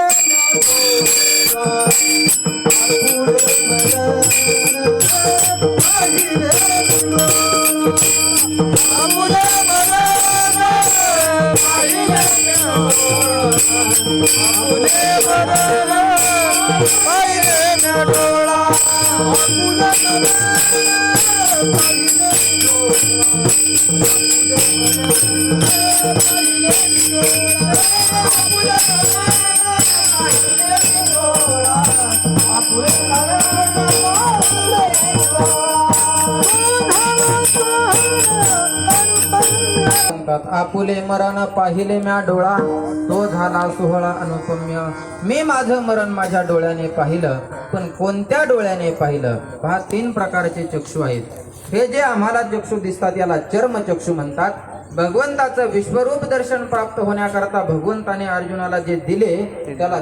आपुले मरण पाहिले म्या डोळा तो झाला सोहळा अनुपम्य. मी माझं मरण माझ्या डोळ्याने पाहिलं. पण कोणत्या डोळ्याने पाहिलं? पहा, 3 प्रकारचे चक्षु आहेत. हे जे आम्हाला चक्षु दिसतात याला चर्मचक्षु म्हणतात. भगवंताचं विश्वरूप दर्शन प्राप्त होण्याकरता भगवंताने अर्जुनाला जे दिले त्याला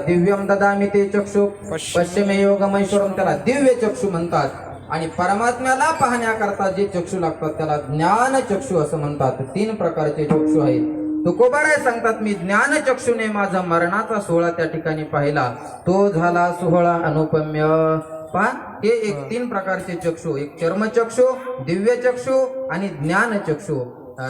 दिव्यम ददामि ते चक्षु पश्चिमे योगमैश्वरम, त्याला दिव्य चक्षु म्हणतात. आणि परमात्म्याला पाहण्याकरता जे चक्षु लागतात त्याला ज्ञान चक्षु असं म्हणतात. 3 प्रकारचे चक्षु आहेत. तुकोबाराय सांगतात, मी ज्ञान चक्षुने माझा मरणाचा सोहळा त्या ठिकाणी पाहिला. तो झाला सोहळा अनुपम्य. पहा, हे 3 प्रकारचे चक्षु, एक चर्मचक्षु, दिव्य चक्षु आणि ज्ञान चक्षु.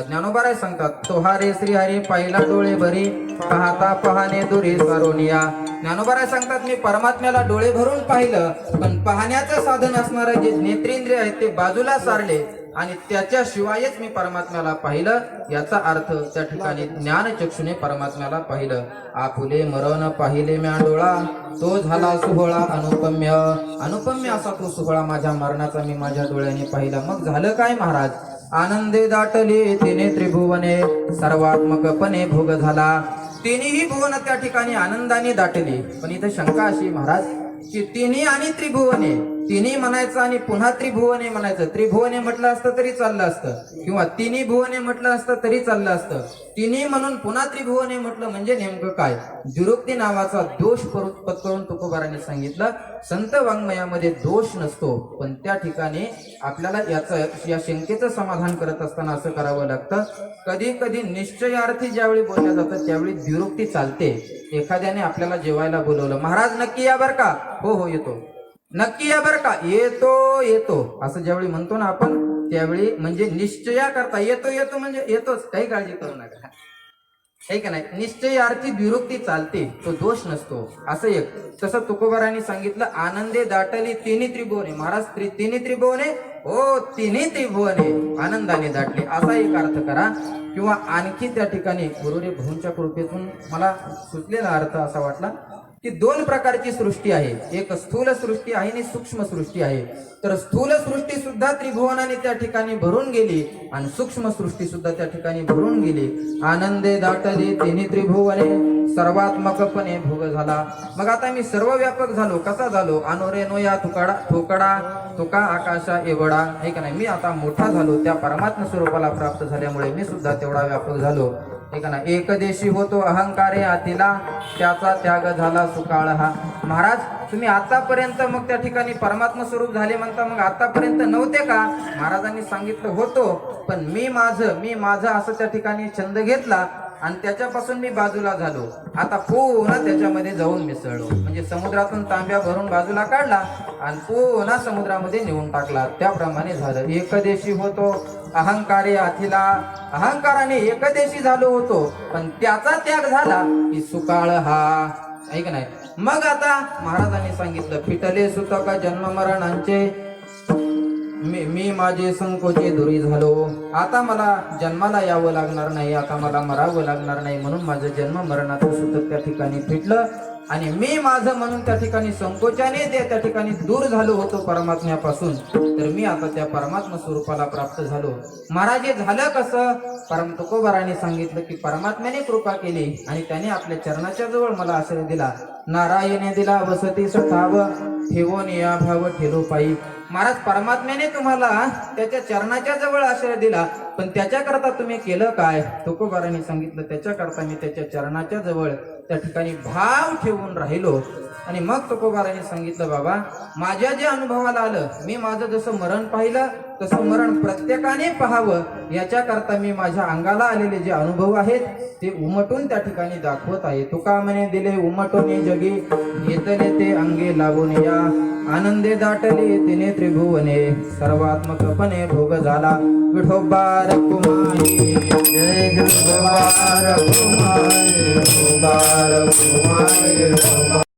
ज्ञानोबाराय सांगतात, तोहारे श्रीहरी पाहिला डोळे भरी पाहता पाहणे दुरी सारोनिया. ज्ञानोबाराय सांगतात, मी परमात्म्याला डोळे भरून पाहिलं, पण पाहण्याचं साधन असणारं जे नेत्रेंद्रिय आहेत ते बाजूला सारले आणि त्याच्याशिवायच मी परमात्म्याला पाहिलं. याचा अर्थ त्या ठिकाणी ज्ञान चक्षुने परमात्म्याला पाहिलं. आपुले मरण पाहिले म्या डोळा तो झाला सोहळा अनुपम्य. अनुपम्य असा तो सोहळा माझ्या मरणाचा मी माझ्या डोळ्याने पाहिला. मग झालं काय महाराज? आनंदे दाटले तिने त्रिभुवने सर्वात्मकपणे भोग झाला. तिन्ही भुवन त्या ठिकाणी आनंदाने दाटली. पण इथं शंका अशी महाराज की तिन्ही आणि त्रिभुवने, तिन्ही म्हणायचं आणि पुन्हा त्रिभुवने म्हणायचं. त्रिभुवने म्हटलं असतं तरी चाललं असतं किंवा तिन्ही भुवने म्हटलं असतं तरी चाललं असतं. तिन्ही म्हणून पुन्हा त्रिभुवने म्हटलं म्हणजे नेमकं काय? द्विरुक्ती नावाचा दोष पत्करून तुकोबारांनी सांगितलं, संत वाङ्मयामध्ये दोष नसतो, पण त्या ठिकाणी आपल्याला या शंकेचं समाधान करत असताना असं करावं लागतं. कधी कधी निश्चयार्थी ज्यावेळी बोलल्या जातं त्यावेळी द्विरुक्ती चालते. एखाद्याने आपल्याला जेवायला बोलवलं, महाराज नक्की या बर का? हो हो येतो. नक्की या बर का? येतो येतो असं ज्यावेळी म्हणतो ना आपण, त्यावेळी म्हणजे निश्चया करता येतो येतो म्हणजे येतोच, काही काळजी करू नका, हे का नाही. निश्चयार्थी द्विरुक्ती चालते, तो दोष नसतो. असं एक. तसं तुकोबारांनी सांगितलं, आनंदे दाटली तिन्ही त्रिभुवने. महाराज तिन्ही त्रिभुवने, हो तिन्ही त्रिभुवने आनंदाने दाटले, असा एक अर्थ करा. किंवा आणखी त्या ठिकाणी गुरुदेव भाऊंच्या कृपेतून मला सुचलेला अर्थ असा वाटला की 2 प्रकारची सृष्टी आहे. एक स्थूल सृष्टी आहे आणि सूक्ष्म सृष्टी आहे. तर स्थूल सृष्टी सुद्धा त्रिभुवनाने त्या ठिकाणी भरून गेली आणि सूक्ष्म सृष्टी सुद्धा त्या ठिकाणी भरून गेली. आनंदे दाटली तिन्ही त्रिभुवने सर्वात्मकपणे भोग झाला. मग आता मी सर्व व्यापक झालो. कसा झालो? अनोरेनो या ठोकडा तुका आकाशा एवढा, हे का नाही. मी आता मोठा झालो, त्या परमात्म स्वरूपाला प्राप्त झाल्यामुळे मी सुद्धा तेवढा व्यापक झालो, हे का नाही. एकदेशी होतो अहंकारे आतिला, त्याचा त्याग झाला सुकाळ हा. महाराज तुम्ही आतापर्यंत मग त्या ठिकाणी परमात्मा स्वरूप झाले म्हणता, मग आतापर्यंत नव्हते का? महाराजांनी सांगितलं होतो, पण मी माझं असं त्या ठिकाणी छंद घेतला आणि त्याच्यापासून मी बाजूला झालो. आता पुन्हा त्याच्यामध्ये जाऊन मिसळलो. म्हणजे समुद्रातून तांब्या भरून बाजूला काढला आणि पुन्हा समुद्रामध्ये नेऊन टाकला. त्याप्रमाणे झालं. एकदेशी होतो अहंकारे आथिला, अहंकाराने एकदेशी झालो होतो, पण त्याचा त्याग झाला की सुकाळ हा, ऐक नाही. मग आता महाराजांनी सांगितलं, फिटले सुतक जन्म मरणांचे, मी माझे संकोचे दुरी झालो. आता मला जन्माला यावं लागणार नाही, आता मला मरावं लागणार नाही, म्हणून माझं जन्म मरणाचं सुतक त्या ठिकाणी फिटलं आणि मी माझं म्हणून त्या ठिकाणी संकोचाने त्या ठिकाणी दूर झालो होतो परमात्म्यापासून. तर मी आता त्या परमात्मा स्वरूपाला प्राप्त झालो. महाराज हे झालं कसं? परम तुकोबारांनी सांगितलं की परमात्म्याने कृपा केली आणि त्याने आपल्या चरणाच्या जवळ मला आश्रय दिला. नारायणे दिला वसती सठाव, ठेवून या भाव ठेलो पायी. महाराज परमात्म्याने तुम्हाला त्याच्या चरणाच्या जवळ आश्रय दिला, पण त्याच्याकरता तुम्ही केलं काय? तुकोबारांनी सांगितलं, त्याच्याकरता मी त्याच्या चरणाच्या जवळ त्या ठिकाणी भाव ठेवून राहिलो. आणि मग तुकोबाराने सांगितलं, बाबा माझ्या जे अनुभवाला आलं, मी माझं जसं मरण पाहिलं तसं मरण प्रत्येकाने पाहावं, याच्याकरता मी माझ्या अंगाला आलेले जे अनुभव आहेत ते उमटून त्या ठिकाणी दाखवत आहे. तुका म्हणे दिले उमटून जगी, घेतले ते अंगे लागून या, आनंदे दाटले तिने त्रिभुवने, सर्वात्मकपणे भोग झाला विठोबा रखुमाई. जय विठोबा रखुमाई, विठोबा रखुमाई.